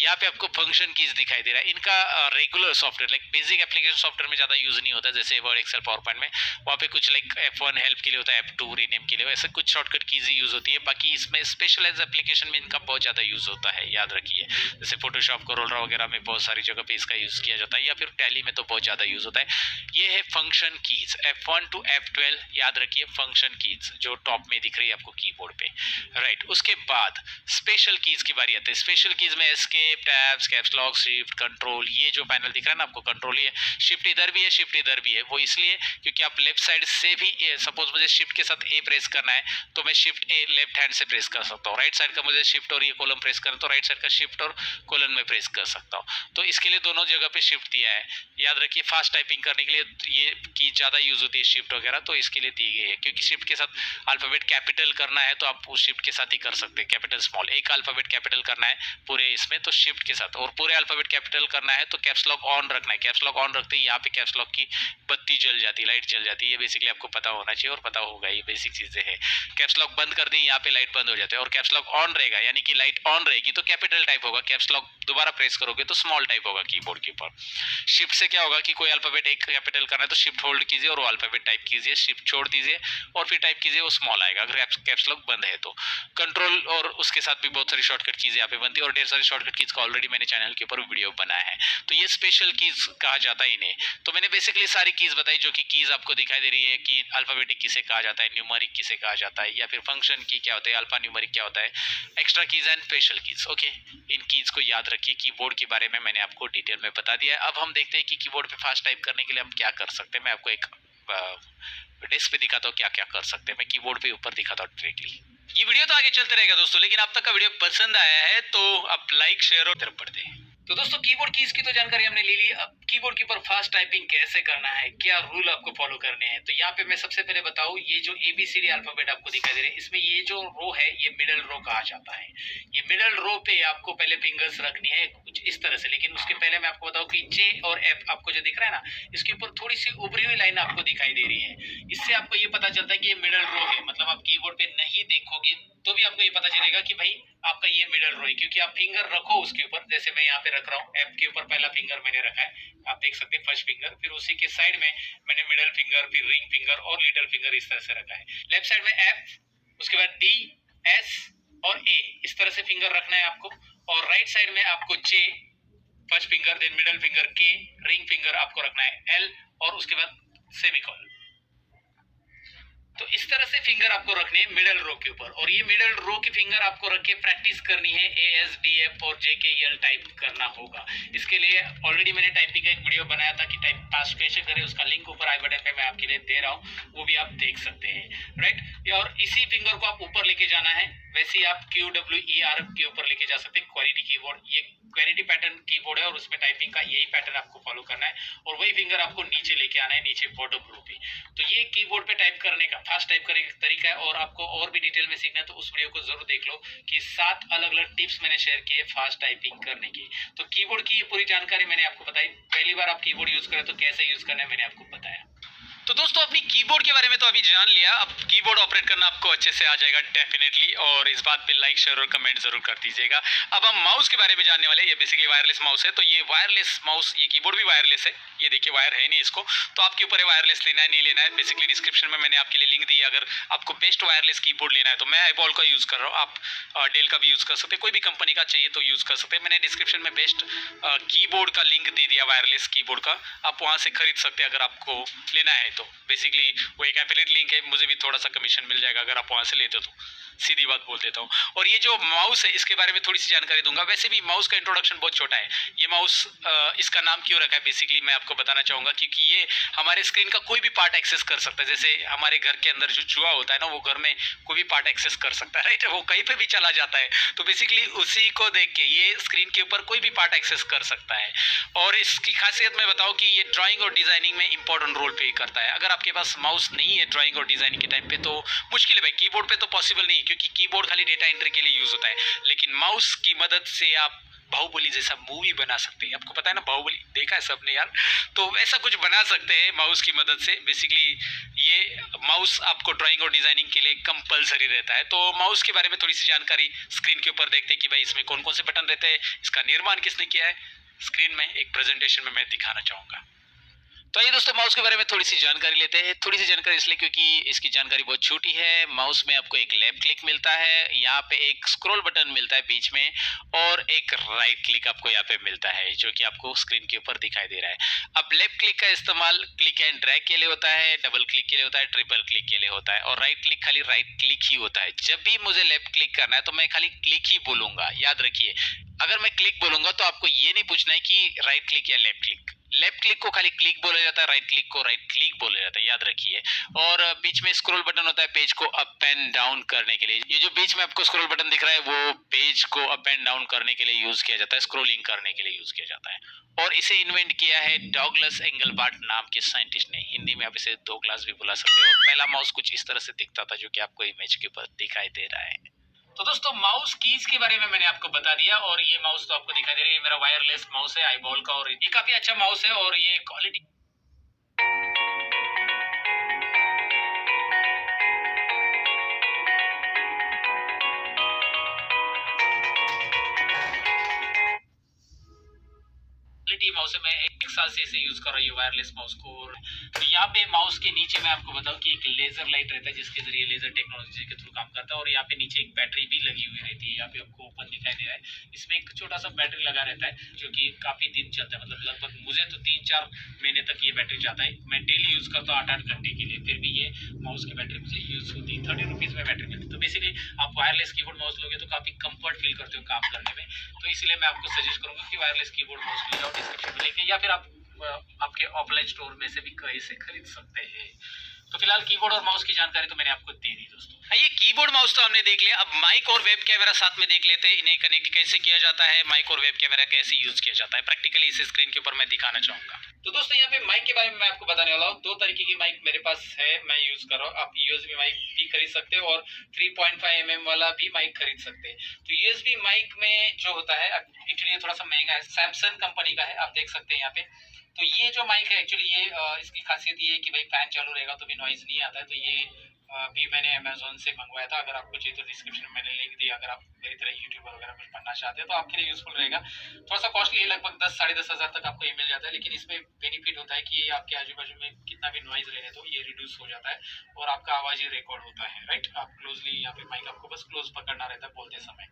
यहाँ पे आपको फंक्शन कीज दिखाई दे रहा है। इनका regular software, like basic application software में ज़्यादा यूज नहीं होता, जैसे वर्ड, एक्सेल, पावर पॉइंट में। वहाँ पे कुछ लाइक F1 हेल्प के लिए होता है, F2 रीनेम के लिए, ऐसे कुछ शॉर्टकट कीज ही यूज होती है। बाकी इसमें स्पेशलाइज एप्लीकेशन में इनका बहुत ज़्यादा यूज होता है, याद रखिए। जैसे फोटोशॉप, कोरोला वगैरह में बहुत सारी जगह पे इसका यूज किया जाता है, या फिर टैली में तो बहुत ज़्यादा यूज होता है। ये है function keys, F1 to F12, याद रखिए, फंक्शन कीज जो टॉप में दिख रही है आपको कीबोर्ड पे, राइट। उसके बाद स्पेशल कीज की बारी आती है। स्पेशल कीज में escape, tabs, caps lock, shift, control, ये जो पैनल दिख रहा है ना आपको, कंट्रोल ही है। शिफ्ट इधर भी है, शिफ्ट इधर भी है, वो इसलिए क्योंकि आप लेफ्ट साइड से भी, सपोज मुझे शिफ्ट के साथ ए प्रेस करना है तो मैं शिफ्ट ए लेफ्ट हैंड से प्रेस कर सकता हूँ। राइट साइड का मुझे शिफ्ट और ये कॉलम प्रेस करना तो राइट साइड का शिफ्ट और कॉलम में प्रेस कर सकता हूँ। तो इसके लिए दोनों जगह पे शिफ्ट दिया है। याद रखिए, फास्ट टाइपिंग करने के लिए ये की ज़्यादा यूज होती है शिफ्ट वगैरह, तो इसके लिए दी गई है। क्योंकि शिफ्ट के साथ अल्फाबेट कैपिटल करना है तो आप उस शिफ्ट के साथ ही कर सकते हैं, कैपिटल स्मॉल। एक अल्फाबेट कैपिटल करना है पूरे इसमें तो शिफ्ट के साथ, और पूरे अल्फाबेट कैपिटल करना है तो कैप्स लॉक ऑन रखना है। कैप्स लॉक ऑन रखते ही यहाँ पे कैप्स लॉक की बत्ती जल जाती है, लाइट जल जाती है। ये बेसिकली आपको पता होना चाहिए और पता होगा, ये बेसिक चीजें हैं। कैप्स लॉक बंद कर दी, यहाँ पे लाइट बंद हो जाता है, और कैप्स लॉक ऑन रहेगा यानी कि लाइट ऑन रहेगी तो कैपिटल टाइप होगा। कैप्स लॉक दोबारा प्रेस करोगे तो स्मॉल टाइप होगा कीबोर्ड के ऊपर। शिफ्ट से क्या होगा कि कोई अल्फाबेट एक कैपिटल करना है तो शिफ्ट होल्ड कीजिए और वो अल्फाबेट टाइप कीजिए, शिफ्ट छोड़ दीजिए और फिर टाइप कीजिए, वो स्मॉल आएगा अगर कैप्स लॉक बंद है तो। कंट्रोल और उसके साथ भी बहुत सारी शॉर्टकट चीजें यहाँ पे बनती है, और ढेर सारी शॉर्टकट कीज का ऑलरेडी मैंने चैनल के ऊपर वीडियो बनाया है। तो ये स्पेशल कीज कहा जाता है इन्हें। तो मैंने बेसिकली सारी कीज बताई जो कि कीज आपको दिखाई दे रही है कि अल्फाबेटिक किसे कहा जाता है, न्यूमेरिक किसे कहा जाता है, या फिर फंक्शन की क्या होता है, अल्फा न्यूमेरिक क्या होता है, extra keys and special keys. Okay, in keys को याद रखिए। कीबोर्ड के बारे में मैंने आपको डिटेल में बता दिया है। अब हम देखते हैं कि कीबोर्ड पे फास्ट टाइप करने के लिए हम क्या कर सकते हैं। मैं आपको एक डेस्क पे दिखाता हूँ क्या क्या कर सकते हैं। मैं कीबोर्ड पे ऊपर दिखाता हूँ डायरेक्टली। ये वीडियो तो आगे चलते रहेगा दोस्तों, लेकिन अब तक का वीडियो पसंद आया है तो आप लाइक शेयर और तरफ बढ़ते हैं। तो दोस्तों कीबोर्ड कीज की तो जानकारी हमने ले ली। अब कीबोर्ड के ऊपर फास्ट टाइपिंग कैसे करना है, क्या रूल आपको फॉलो करने हैं, तो यहाँ पे मैं सबसे पहले बताऊं, ये जो ABCD अल्फाबेट आपको दिखाई दे रहे हैं इसमें ये जो रो है ये मिडल रो कहा जाता है। ये मिडल रो पे आपको पहले फिंगर्स रखनी है कुछ इस तरह से, लेकिन उसके पहले मैं आपको बताऊं कि J और F आपको जो दिख रहा है ना, इसके ऊपर थोड़ी सी उभरी हुई लाइन आपको दिखाई दे रही है। इससे आपको ये पता चलता है कि ये मिडल रो है। मतलब आप कीबोर्ड पे नहीं देखोगे तो भी आपको ये पता चलेगा कि भाई आपका ये मिडल रो है, क्योंकि आप फिंगर रखो उसके ऊपर। जैसे मैं यहाँ पे रख रहा हूँ, F के ऊपर पहला फिंगर मैंने रखा है, आप देख सकते हैं फर्स्ट फिंगर, फिर उसी के साइड में मैंने मिडल फिंगर, फिर रिंग फिंगर और लिटिल फिंगर इस तरह से रखा है। लेफ्ट साइड में F, उसके बाद D, S और A, इस तरह से फिंगर रखना है आपको। और राइट साइड में आपको J first finger, then middle finger K, ring finger आपको रखना है L और उसके बाद सेमीकोलन। तो इस तरह से फिंगर आपको रखने हैं मिडल रो के ऊपर, और ये मिडल रो की फिंगर आपको रख के प्रैक्टिस करनी है। ASDF और JKL टाइप करना होगा। इसके लिए ऑलरेडी मैंने टाइपिंग का एक वीडियो बनाया था कि टाइप पास कैसे करें, उसका लिंक ऊपर आई बटन पे मैं आपके लिए दे रहा हूँ, वो भी आप देख सकते हैं, राइट। और इसी फिंगर को आप ऊपर लेके जाना है। वैसे ही आप QWER के ऊपर लेके जा सकते हैं। क्वालिटी कीबोर्ड, ये क्वेरिटी पैटर्न कीबोर्ड है और उसमें टाइपिंग का यही पैटर्न आपको फॉलो करना है, और वही फिंगर आपको नीचे लेके आना है, नीचे बॉटम रो पे। तो ये कीबोर्ड पे टाइप करने का, फास्ट टाइप करने का तरीका है। और आपको और भी डिटेल में सीखना है तो उस वीडियो को जरूर देख लो कि 7 अलग अलग टिप्स मैंने शेयर किए फास्ट टाइपिंग करने की। तो कीबोर्ड की पूरी जानकारी मैंने आपको बताई। पहली बार आप कीबोर्ड यूज करें तो कैसे यूज करना है मैंने आपको बताया। तो दोस्तों अपनी कीबोर्ड के बारे में तो अभी जान लिया, अब कीबोर्ड ऑपरेट करना आपको अच्छे से आ जाएगा डेफिनेटली, और इस बात पे लाइक शेयर और कमेंट जरूर कर दीजिएगा। अब हम माउस के बारे में जानने वाले हैं। ये बेसिकली वायरलेस माउस है, तो ये वायरलेस माउस, ये कीबोर्ड भी वायरलेस है। ये देखिए वायर है नहीं इसको, तो आपके ऊपर है वायरलेस लेना है नहीं लेना है। बेसिकली डिस्क्रिप्शन में मैंने आपके लिए लिंक दी है। अगर आपको बेस्ट वायरलेस कीबोर्ड लेना है तो मैं आईबॉल का यूज कर रहा हूँ, आप डेल का भी यूज कर सकते हैं, कोई भी कंपनी का चाहिए तो यूज कर सकते हैं। मैंने डिस्क्रिप्शन में बेस्ट कीबोर्ड का लिंक दे दिया, वायरलेस कीबोर्ड का, आप वहां से खरीद सकते हैं अगर आपको लेना है तो। बेसिकली वो एक एफिलिएट लिंक है, मुझे भी थोड़ा सा कमीशन मिल जाएगा अगर आप वहां से लेते हो तो, सीधी बात बोल देता हूँ। और ये जो माउस है इसके बारे में थोड़ी सी जानकारी दूंगा। वैसे भी माउस का इंट्रोडक्शन बहुत छोटा है। ये माउस इसका नाम क्यों रखा है बेसिकली मैं आपको बताना चाहूंगा, क्योंकि ये हमारे स्क्रीन का कोई भी पार्ट एक्सेस कर सकता है। जैसे हमारे घर के अंदर जो चूहा होता है ना, वो घर में कोई भी पार्ट एक्सेस कर सकता है, राइट, वो कहीं पे भी चला जाता है। तो बेसिकली उसी को देख के ये स्क्रीन के ऊपर कोई भी पार्ट एक्सेस कर सकता है। और इसकी खासियत मैं बताऊं कि ये ड्राइंग और डिजाइनिंग में इंपॉर्टेंट रोल प्ले करता है। अगर आपके पास माउस नहीं है ड्राइंग और डिजाइनिंग के टाइम पे तो मुश्किल है भाई। कीबोर्ड पे तो पॉसिबल नहीं, क्योंकि कीबोर्ड खाली डेटा एंट्री के लिए यूज होता है, लेकिन माउस की मदद से आप बाहुबली जैसा मूवी बना सकते हैं। आपको पता है ना, बाहुबली देखा है सबने यार, तो ऐसा कुछ बना सकते हैं माउस की मदद से। बेसिकली ये माउस आपको ड्राइंग और डिजाइनिंग के लिए कंपलसरी रहता है। तो माउस के बारे में थोड़ी सी जानकारी स्क्रीन के ऊपर देखते हैं कि भाई इसमें कौन कौन से बटन रहते हैं, इसका निर्माण किसने किया है, स्क्रीन में एक प्रेजेंटेशन में मैं दिखाना चाहूंगा। तो ये दोस्तों माउस के बारे में थोड़ी सी जानकारी लेते हैं। थोड़ी सी जानकारी इसलिए क्योंकि इसकी जानकारी बहुत छोटी है। माउस में आपको एक लेफ्ट क्लिक मिलता है, यहाँ पे एक स्क्रॉल बटन मिलता है बीच में, और एक राइट क्लिक आपको यहाँ पे मिलता है जो कि आपको स्क्रीन के ऊपर दिखाई दे रहा है। अब लेफ्ट क्लिक का इस्तेमाल क्लिक एंड ड्रैग के लिए होता है, डबल क्लिक के लिए होता है, ट्रिपल क्लिक के लिए होता है, और राइट क्लिक खाली राइट क्लिक ही होता है। जब भी मुझे लेफ्ट क्लिक करना है तो मैं खाली क्लिक ही बोलूंगा, याद रखिए। अगर मैं क्लिक बोलूंगा तो आपको ये नहीं पूछना है कि राइट क्लिक या लेफ्ट क्लिक। लेफ्ट क्लिक को खाली क्लिक बोला जाता है, राइट क्लिक को राइट क्लिक बोला जाता है, याद रखिए। और बीच में स्क्रॉल बटन होता है पेज को अप एंड डाउन करने के लिए। ये जो बीच में आपको स्क्रॉल बटन दिख रहा है वो पेज को अप एंड डाउन करने के लिए यूज किया जाता है, स्क्रॉलिंग करने के लिए यूज किया जाता है। और इसे इन्वेंट किया है डॉगलस एंगलबार्ट नाम के साइंटिस्ट ने। हिंदी में आप इसे डॉगलास भी बुला सकते हो। और पहला माउस कुछ इस तरह से दिखता था जो कि आपको इमेज के ऊपर दिखाई दे रहा है। तो दोस्तों माउस कीज के बारे में मैंने आपको बता दिया, और ये माउस तो आपको दिखाई दे रहा है, ये मेरा वायरलेस माउस है आईबॉल का, और ये काफी अच्छा माउस है और ये क्वालिटी माउस है। मैं 1 साल से इसे यूज कर रही हूँ वायरलेस माउस को। और तो यहाँ पे माउस के नीचे मैं आपको बताऊं कि एक लेजर लाइट रहता है जिसके जरिए लेजर टेक्नोलॉजी के थ्रू काम करता है, और यहाँ पे नीचे एक बैटरी भी लगी हुई रहती है। यहाँ पे आपको ओपन दिखाई दे रहा है, इसमें एक छोटा सा बैटरी लगा रहता है जो कि काफी दिन चलता है, मतलब लगभग मुझे तो 3-4 महीने तक ये बैटरी जाता है। मैं डेली यूज करता हूँ 8-8 घंटे के लिए, फिर भी ये माउस की बैटरी मुझे यूज होती है। 30 रुपीज में बैटरी मिलती है। तो बेसिकली आप वायरलेस कीबोर्ड माउस लोगे तो काफी कंफर्ट फील करते हो काम करने में। तो इसलिए मैं आपको सजेस्ट करूंगा कि वायरलेस कीबोर्ड माउस ले जाओ डिस्क्रिप्शन में लेके, या फिर आप आपके ऑफलाइन स्टोर में से भी कहीं से खरीद सकते हैं। तो फिलहाल कीबोर्ड और माउस की जानकारी तो मैंने आपको दे दी दोस्तों। ये कीबोर्ड माउस तो हमने देख लिया, अब माइक और वेब कैमरा साथ में देख लेते हैं। इन्हें कनेक्ट कैसे किया जाता है, माइक और वेब कैमरा कैसे यूज किया जाता है, प्रैक्टिकली इस स्क्रीन के ऊपर मैं दिखाना चाहूंगा। तो दोस्तों यहाँ पे माइक के बारे में मैं आपको बताने वाला हूँ। 2 तरीके की माइक मेरे पास है, मैं यूज कर रहा हूँ। आप यूएसबी माइक भी खरीद सकते हो और 3.5 mm वाला भी माइक खरीद सकते हैं। तो यूएसबी माइक में जो होता है एक्चुअली ये थोड़ा सा महंगा है, सैमसंग कंपनी का है, आप देख सकते हैं यहाँ पे। तो ये जो माइक है एक्चुअली ये इसकी खासियत ये है कि भाई फैन चालू रहेगा तो भी नॉइज नहीं आता है। तो ये भी मैंने अमेजोन से मंगवाया था। अगर आपको चाहिए तो डिस्क्रिप्शन में मैंने लिंक दिया। अगर आप मेरी तरह यूट्यूबर वगैरह कुछ बनना चाहते हैं तो आपके लिए यूजफुल रहेगा। थोड़ा सा कॉस्टली है, लगभग 10-10.5 हज़ार तक आपको ये मिल जाता है, लेकिन इसमें बेनिफिट होता है कि ये आपके आजू बाजू में कितना भी नॉइज रहने तो ये रिड्यूस हो जाता है और आपका आवाज ही रिकॉर्ड होता है। राइट, आप क्लोजली यहाँ पे माइक आपको बस क्लोज पकड़ना रहता है बोलते समय।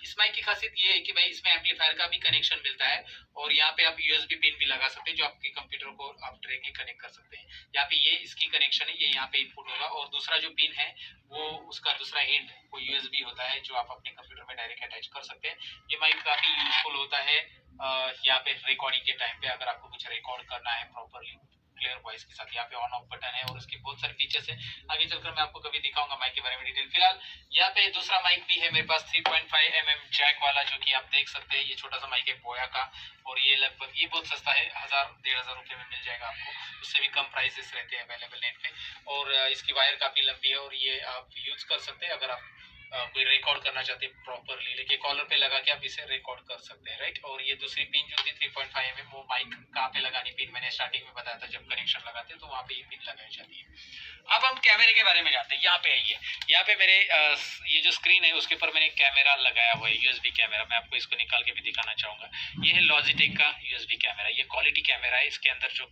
इस माइक की खासियत ये है कि भाई इसमें एम्पलीफायर का भी कनेक्शन मिलता है, और यहाँ पे आप यूएसबी पिन भी लगा सकते हैं जो आपके कंप्यूटर को आप डायरेक्टली कनेक्ट कर सकते हैं। यहाँ पे ये इसकी कनेक्शन है, ये यहाँ पे इनपुट होगा, और दूसरा जो पिन है वो उसका दूसरा एंड वो यूएसबी होता है जो आप अपने कंप्यूटर में डायरेक्ट अटैच कर सकते हैं। ये माइक काफी यूजफुल होता है यहाँ पे रिकॉर्डिंग के टाइम पे। अगर आपको कुछ रिकॉर्ड करना है प्रॉपरली क्लियर वॉइस के साथ, यहाँ पे ऑन ऑफ बटन है और उसके बहुत सारे फीचर्स है। आगे चलकर मैं आपको कभी दिखाऊंगा माइक के बारे में डिटेल। फिलहाल यहाँ पे दूसरा माइक भी है मेरे पास 3.5 mm जैक वाला, जो कि आप देख सकते हैं। ये छोटा सा माइक है बोया का, और ये लगभग ये बहुत सस्ता है, 1000-1500 रुपये में मिल जाएगा आपको। उससे भी कम प्राइसेस रहते हैं अवेलेबल नेट पे, और इसकी वायर काफी लंबी है और ये आप यूज कर सकते हैं अगर आप कोई रिकॉर्ड करना चाहते हैं प्रॉपरली, लेकिन कॉलर पे लगा के आप इसे रिकॉर्ड कर सकते हैं। राइट, और ये दूसरी पिन जो थी 3.5 mm वो माइक कहाँ पे लगानी पिन मैंने स्टार्टिंग में बताया था, जब कनेक्शन लगाते हैं तो वहाँ पे ये पिन लगाई जाती है। अब हम कैमरे के बारे में जानते हैं। यहाँ पे आइए, यहाँ पे मेरे ये जो स्क्रीन है उसके ऊपर मैंने कैमरा लगाया हुआ है, यूएसबी कैमरा। मैं आपको इसको निकाल के भी दिखाना चाहूंगा। ये है लॉजिटेक का यूएसबी कैमरा, ये क्वालिटी कैमरा है। इसके अंदर जो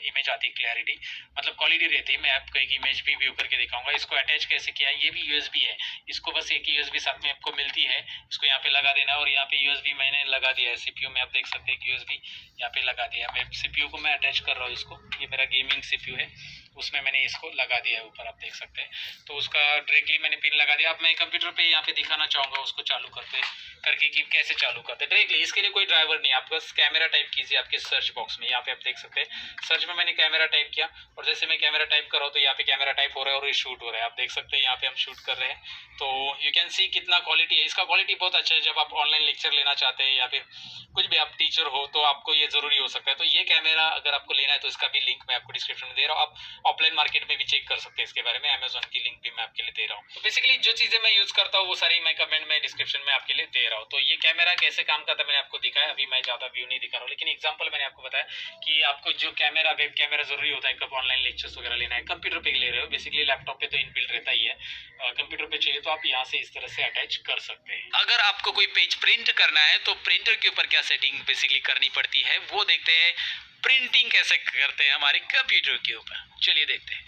इमेज आती है क्लैरिटी, मतलब क्वालिटी रहती है। मैं आपको एक इमेज भी व्यू करके दिखाऊंगा। इसको अटैच कैसे किया है, ये भी यूएसबी है। इसको बस एक यूएसबी साथ में आपको मिलती है, इसको यहाँ पे लगा देना है, और यहाँ पे यूएसबी मैंने लगा दिया है। सीपीयू में आप देख सकते हैं यूएसबी यहाँ पे लगा दिया है। मैं सीपीयू को मैं अटैच कर रहा हूँ इसको, ये मेरा गेमिंग सीपीयू है, उसमें मैंने इसको लगा दिया है ऊपर, आप देख सकते हैं। तो उसका डायरेक्टली मैंने पिन लगा दिया। अब मैं कंप्यूटर पे यहाँ पे दिखाना चाहूँगा उसको चालू करके कि कैसे चालू करते हैं डायरेक्टली। इसके लिए कोई ड्राइवर नहीं, आप बस कैमरा टाइप कीजिए आपके सर्च बॉक्स में। यहाँ पे आप देख सकते हैं सर्च में मैंने कैमरा टाइप किया, और जैसे मैं कैमरा टाइप कर रहा हूँ तो यहाँ पे कैमरा टाइप हो रहा है और ये शूट हो रहा है। आप देख सकते हैं यहाँ पे हम शूट कर रहे हैं, तो यू कैन सी कितना क्वालिटी है। इसका क्वालिटी बहुत अच्छा है। जब आप ऑनलाइन लेक्चर लेना चाहते हैं या फिर कुछ भी आप टीचर हो तो आपको ये जरूरी हो सकता है। तो ये कैमरा अगर आपको लेना है तो इसका भी लिंक मैं आपको डिस्क्रिप्शन में दे रहा हूँ। आप ऑफलाइन मार्केट में भी चेक कर सकते हैं इसके बारे में, अमेजोन की लिंक भी मैं आपके लिए दे रहा हूँ। तो बेसिकली जो चीजें मैं यूज करता हूँ वो सारी मैं कमेंट में डिस्क्रिप्शन में आपके लिए दे रहा हूँ। तो ये कैमरा कैसे काम करता है मैंने आपको दिखाया। अभी मैं ज्यादा व्यू नहीं दिखा रहा हूँ, लेकिन एग्जाम्पल मैंने आपको बताया कि आपको जो कैमरा वेब कैमरा जरूरी होता है कब ऑनलाइन लेक्चर्स वगैरह लेना है। कंप्यूटर पे ले रहे हो, बेसिकली लैपटॉप पे तो इनबिल्ट रहता ही है, कंप्यूटर पे चाहिए तो आप यहाँ से इस तरह से अटैच कर सकते हैं। अगर आपको कोई पेज प्रिंट करना है तो प्रिंटर के ऊपर क्या सेटिंग बेसिकली करनी पड़ती है वो देखते हैं। प्रिंटिंग कैसे करते हैं हमारे कंप्यूटर के ऊपर, चलिए देखते हैं।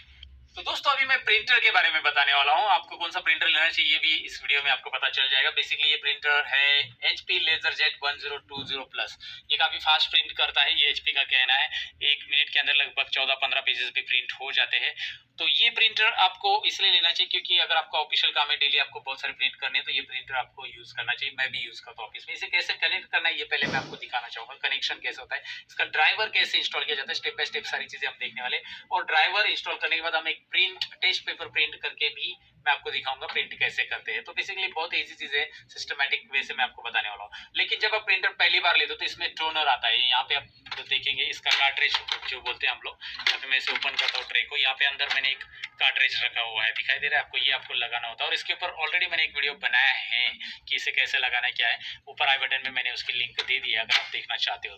तो दोस्तों अभी मैं प्रिंटर के बारे में बताने वाला हूँ। आपको कौन सा प्रिंटर लेना चाहिए भी इस वीडियो में आपको पता चल जाएगा। बेसिकली ये प्रिंटर है HP LaserJet 1020 प्लस। ये काफी फास्ट प्रिंट करता है, ये HP का कहना है। 1 मिनट के अंदर लगभग 14-15 पेजेस भी प्रिंट हो जाते हैं। तो ये प्रिंटर आपको इसलिए लेना चाहिए क्योंकि अगर आपका ऑफिशियल काम है, डेली आपको बहुत सारे प्रिंट करने हैं, तो ये प्रिंटर आपको यूज करना चाहिए। मैं भी यूज करता हूँ ऑफिस में। इसे कैसे कनेक्ट करना है ये पहले मैं आपको दिखाना चाहूंगा। कनेक्शन कैसे होता है, इसका ड्राइवर कैसे इंस्टॉल किया जाता है, स्टेप बाय स्टेप सारी चीजें हम देखने वाले। और ड्राइवर इंस्टॉल करने के बाद हम एक प्रिंट टेस्ट पेपर प्रिंट करके भी मैं आपको दिखाऊंगा प्रिंट कैसे करते हैं। तो बेसिकली बहुत इजी चीज है, सिस्टमैटिक वे से मैं आपको बताने वाला हूँ। लेकिन जब आप प्रिंटर पहली बार लेते हो तो इसमें टोनर आता है, यहाँ पे आप तो देखेंगे इसका कार्ट्रिज जो बोलते हैं हम लोग। यहाँ पे मैं इसे ओपन करता हूँ ट्रे को, यहाँ पे अंदर मैंने एक कार्ट्रिज रखा हुआ है, दिखाई दे रहा है आपको, ये आपको लगाना होता है। और इसके ऊपर ऑलरेडी मैंने एक वीडियो बनाया है कि इसे कैसे लगाना है क्या है, ऊपर आई बटन में मैंने उसकी लिंक दे दी है अगर आप देखना चाहते हो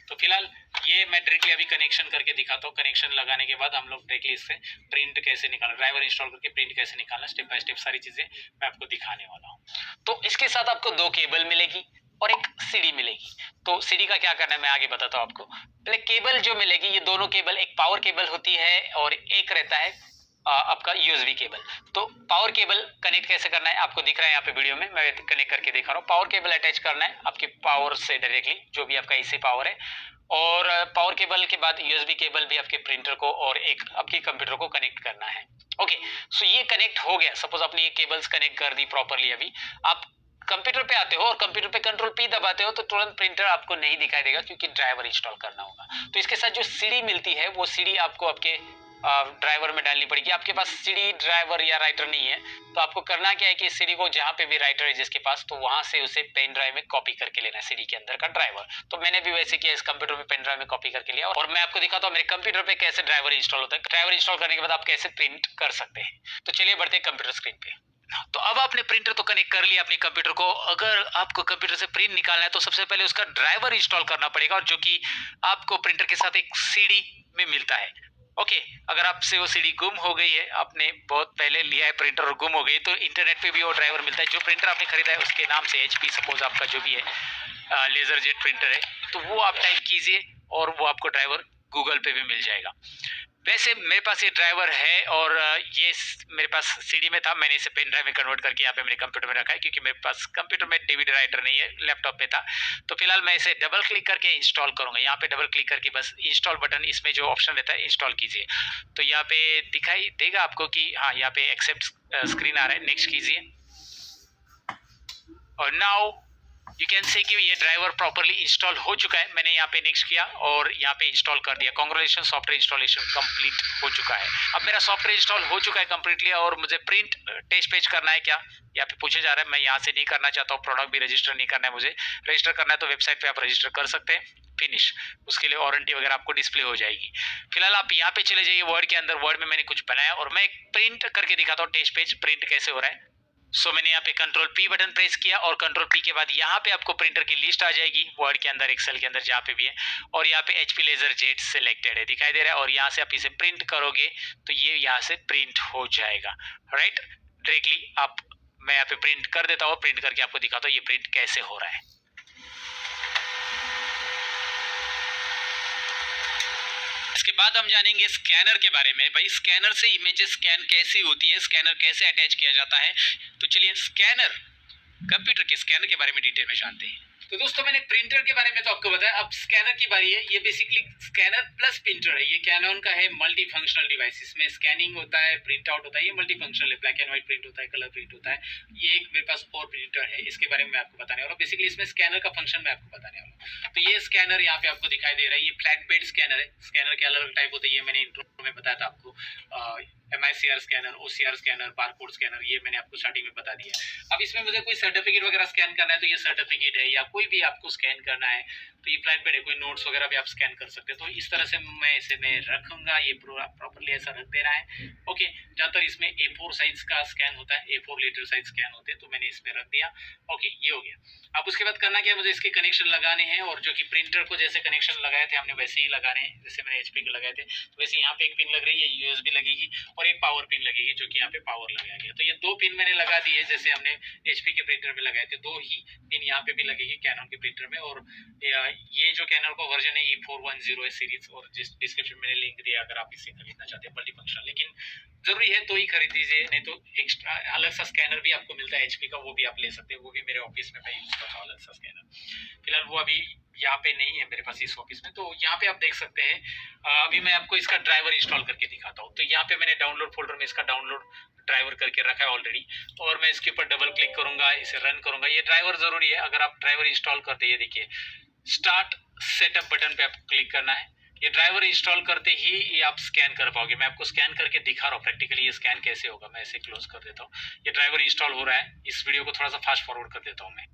तो फिलहाल ये मैं डायरेक्टली अभी कनेक्शन करके दिखाता हूँ। कनेक्शन लगाने के बाद हम लोग डायरेक्टली इससे प्रिंट कैसे निकालना, ड्राइवर इंस्टॉल करके प्रिंट कैसे निकालना, स्टेप बाय स्टेप सारी चीजें मैं आपको दिखाने वाला हूँ। तो इसके साथ आपको 2 केबल मिलेगी और एक सीडी मिलेगी। तो सीडी का क्या करना है मैं आगे बताता हूँ आपको। पहले केबल जो मिलेगी, ये दोनों केबल, एक पावर केबल होती है और एक रहता है आपका यूएसबी केबल। तो पावर केबल कनेक्ट कैसे करना है आपको दिख रहा है यहाँ पे वीडियो में, मैं कनेक्ट करके दिखा रहा हूँ। पावर केबल अटैच करना है आपके पावर से डायरेक्टली, जो भी आपका एसी पावर है, और पावर केबल के बाद यूएसबी केबल भी आपके प्रिंटर को और एक आपके कंप्यूटर को कनेक्ट करना है। ओके, सो ये कनेक्ट हो गया। सपोज आपने ये केबल्स कनेक्ट कर दी प्रॉपरली। अभी आप कंप्यूटर पे आते हो और कंप्यूटर पे कंट्रोल पी दबाते हो तो तुरंत प्रिंटर आपको नहीं दिखाई देगा, क्योंकि ड्राइवर इंस्टॉल करना होगा। तो इसके साथ जो सीडी मिलती है वो सीडी आपको आपके ड्राइवर में डालनी पड़ेगी। आपके पास सीडी ड्राइवर या राइटर नहीं है तो आपको करना क्या है कि सीडी को जहाँ पे भी राइटर है जिसके पास, तो वहां से उसे पेन ड्राइव में कॉपी करके लेना है सीडी के अंदर का ड्राइवर। तो मैंने भी वैसे किया, इस कंप्यूटर में पेन ड्राइव में कॉपी करके लिया और मैं आपको दिखाता हूँ मेरे कंप्यूटर पे कैसे ड्राइवर इंस्टॉल होता है। ड्राइवर इंस्टॉल करने के बाद आप कैसे प्रिंट कर सकते हैं। तो चलिए बढ़ते हैं कंप्यूटर स्क्रीन पे। तो अब आपने प्रिंटर तो कनेक्ट कर लिया अपने कंप्यूटर को। अगर आपको कंप्यूटर से प्रिंट निकालना है तो सबसे पहले उसका ड्राइवर इंस्टॉल करना पड़ेगा, और जो कि आपको प्रिंटर के साथ एक सीडी में मिलता है। ओके, अगर आपसे वो सीडी गुम हो गई है, आपने बहुत पहले लिया है प्रिंटर और गुम हो गई, तो इंटरनेट पे भी वो ड्राइवर मिलता है। जो प्रिंटर आपने खरीदा है उसके नाम से, एचपी सपोज आपका जो भी है लेजर जेट प्रिंटर है, तो वो आप टाइप कीजिए और वो आपको ड्राइवर गूगल पे भी मिल जाएगा। वैसे मेरे पास ये ड्राइवर है और ये मेरे पास सीडी में था, मैंने इसे पेन ड्राइव में कन्वर्ट करके यहाँ पे मेरे कंप्यूटर में रखा है, क्योंकि मेरे पास कंप्यूटर में डीवीडी राइटर नहीं है, लैपटॉप पे था। तो फिलहाल मैं इसे डबल क्लिक करके इंस्टॉल करूंगा। यहाँ पे डबल क्लिक करके बस इंस्टॉल बटन, इसमें जो ऑप्शन रहता है इंस्टॉल कीजिए, तो यहाँ पे दिखाई देगा आपको कि हाँ यहाँ पे एक्सेप्ट स्क्रीन आ रहा है, नेक्स्ट कीजिए। और नाउ यू कैन से कि ये ड्राइवर प्रॉपरली इंस्टॉल हो चुका है। मैंने यहाँ पे नेक्स्ट किया और यहाँ पे इंस्टॉल कर दिया। कांग्रेचुलेशन, सॉफ्टवेयर इंस्टॉलेशन कंप्लीट हो चुका है। अब मेरा सॉफ्टवेयर इंस्टॉल हो चुका है कंप्लीटली, और मुझे प्रिंट टेस्ट पेज करना है क्या, यहाँ पे पूछे जा रहा है। मैं यहाँ से नहीं करना चाहता हूँ, प्रोडक्ट भी रजिस्टर नहीं करना है मुझे। रजिस्टर करना है तो वेबसाइट पे आप रजिस्टर कर सकते हैं, फिनिश। उसके लिए वारंटी वगैरह आपको डिस्प्ले हो जाएगी। फिलहाल आप यहाँ पे चले जाइए वर्ड के अंदर। वर्ड में मैंने कुछ बनाया और मैं प्रिंट करके दिखाता हूँ टेस्ट पेज प्रिंट कैसे हो रहा है। सो मैंने यहाँ पे कंट्रोल पी बटन प्रेस किया और कंट्रोल पी के बाद यहाँ पे आपको प्रिंटर की लिस्ट आ जाएगी वर्ड के अंदर, एक्सेल के अंदर जहाँ पे भी है, और यहाँ पे एचपी लेजर जेट सिलेक्टेड है, दिखाई दे रहा है। और यहाँ से आप इसे प्रिंट करोगे तो ये यहाँ से प्रिंट हो जाएगा, राइट। डायरेक्टली आप, मैं यहाँ पे प्रिंट कर देता हूँ, प्रिंट करके आपको दिखाता हूँ ये प्रिंट कैसे हो रहा है। इसके बाद हम जानेंगे स्कैनर के बारे में। भाई स्कैनर से इमेजेस स्कैन कैसी होती है, स्कैनर कैसे अटैच किया जाता है। तो चलिए स्कैनर, कंप्यूटर के स्कैनर के बारे में डिटेल में जानते हैं। तो दोस्तों मैंने प्रिंटर के बारे में तो आपको बताया, अब स्कैनर की बारी है। ये बेसिकली स्कैनर प्लस प्रिंटर है। ये कैनन का है मल्टी फंक्शनल डिवाइस, इसमें स्कैनिंग होता है, प्रिंट आउट होता है। ये मल्टी फंक्शनल है, ब्लैक एंड व्हाइट प्रिंट होता है, कलर प्रिंट होता है। ये एक मेरे पास और प्रिंटर है, इसके बारे में मैं आपको बताने वाला हूँ। बेसिकली इसमें स्कैनर का फंक्शन मैं आपको बताने वाला हूँ। तो ये स्कैनर यहाँ पे आपको दिखाई दे रहा है, ये फ्लैट बेड स्कैनर है। स्कैनर के अलग अलग टाइप होते हैं, ये मैंने इंट्रो में बताया था आपको। MICR scanner, OCR scanner, barcode scanner, ये मैंने आपको स्टार्टिंग में बता दिया। अब इसमें मुझे कोई सर्टिफिकेट वगैरह स्कैन करना है तो ये सर्टिफिकेट है, या कोई भी आपको स्कैन करना है तो ये फ्लैट बेड है, कोई नोट्स वगैरह भी आप स्कैन कर सकते हैं। तो इस तरह से मैं इसे रखूंगा, ये प्रॉपर्ली ऐसा रख देना है। ओके, ज़्यादातर इसमें A4 साइज का स्कैन होता है, A4 लीटर साइज स्कैन होते हैं, तो मैंने इसमें रख दिया। ओके, ये हो गया। अब उसके बाद करना क्या है, मुझे इसके कनेक्शन लगाने हैं, और जो कि प्रिंटर को जैसे कनेक्शन लगाए थे हमने वैसे ही लगाने हैं, जैसे मैंने HP के लगाए थे। तो वैसे यहाँ पे एक पिन लग रही है, USB लगेगी, और एक पावर पिन लगेगी, जो कि यहाँ पे पावर लगाया गया। तो ये 2 पिन मैंने लगा दिए, जैसे हमने HP के प्रिंटर में लगाए थे। 2 ही पिन यहाँ पे भी लगेगी कैनन के प्रिंटर में। और ये जो कैनन का वर्जन है E410 सीरीज, और जिस डिस्क्रिप्शन में मैंने लिंक दिया, अगर आप इसे खरीदना चाहते हैं मल्टी फंक्शनल, लेकिन जरूरी है तो ही खरीद दीजिए, नहीं तो एक्स्ट्रा अलग सा स्कैनर भी आपको मिलता है HP का, वो भी आप ले सकते हैं। वो भी मेरे ऑफिस में मैं यूज करता हूँ अलग सा स्कैनर। फिलहाल वो अभी यहाँ पे नहीं है मेरे पास इस ऑफिस में। तो यहाँ पे आप देख सकते हैं, अभी मैं आपको इसका ड्राइवर इंस्टॉल करके दिखाता हूँ। तो यहाँ पे मैंने डाउनलोड फोल्डर में इसका डाउनलोड ड्राइवर करके रखा है ऑलरेडी, और मैं इसके ऊपर डबल क्लिक करूंगा, इसे रन करूंगा। ये ड्राइवर जरूरी है, अगर आप ड्राइवर इंस्टॉल करते हैं, ये देखिए स्टार्ट सेटअप बटन पे आपको क्लिक करना है। ये ड्राइवर इंस्टॉल करते ही ये आप स्कैन कर पाओगे। मैं आपको स्कैन करके दिखा रहा हूँ प्रैक्टिकली ये स्कैन कैसे होगा। मैं ऐसे क्लोज कर देता हूँ। ये ड्राइवर इंस्टॉल हो रहा है। इस वीडियो को थोड़ा सा फास्ट फॉरवर्ड कर देता हूँ मैं।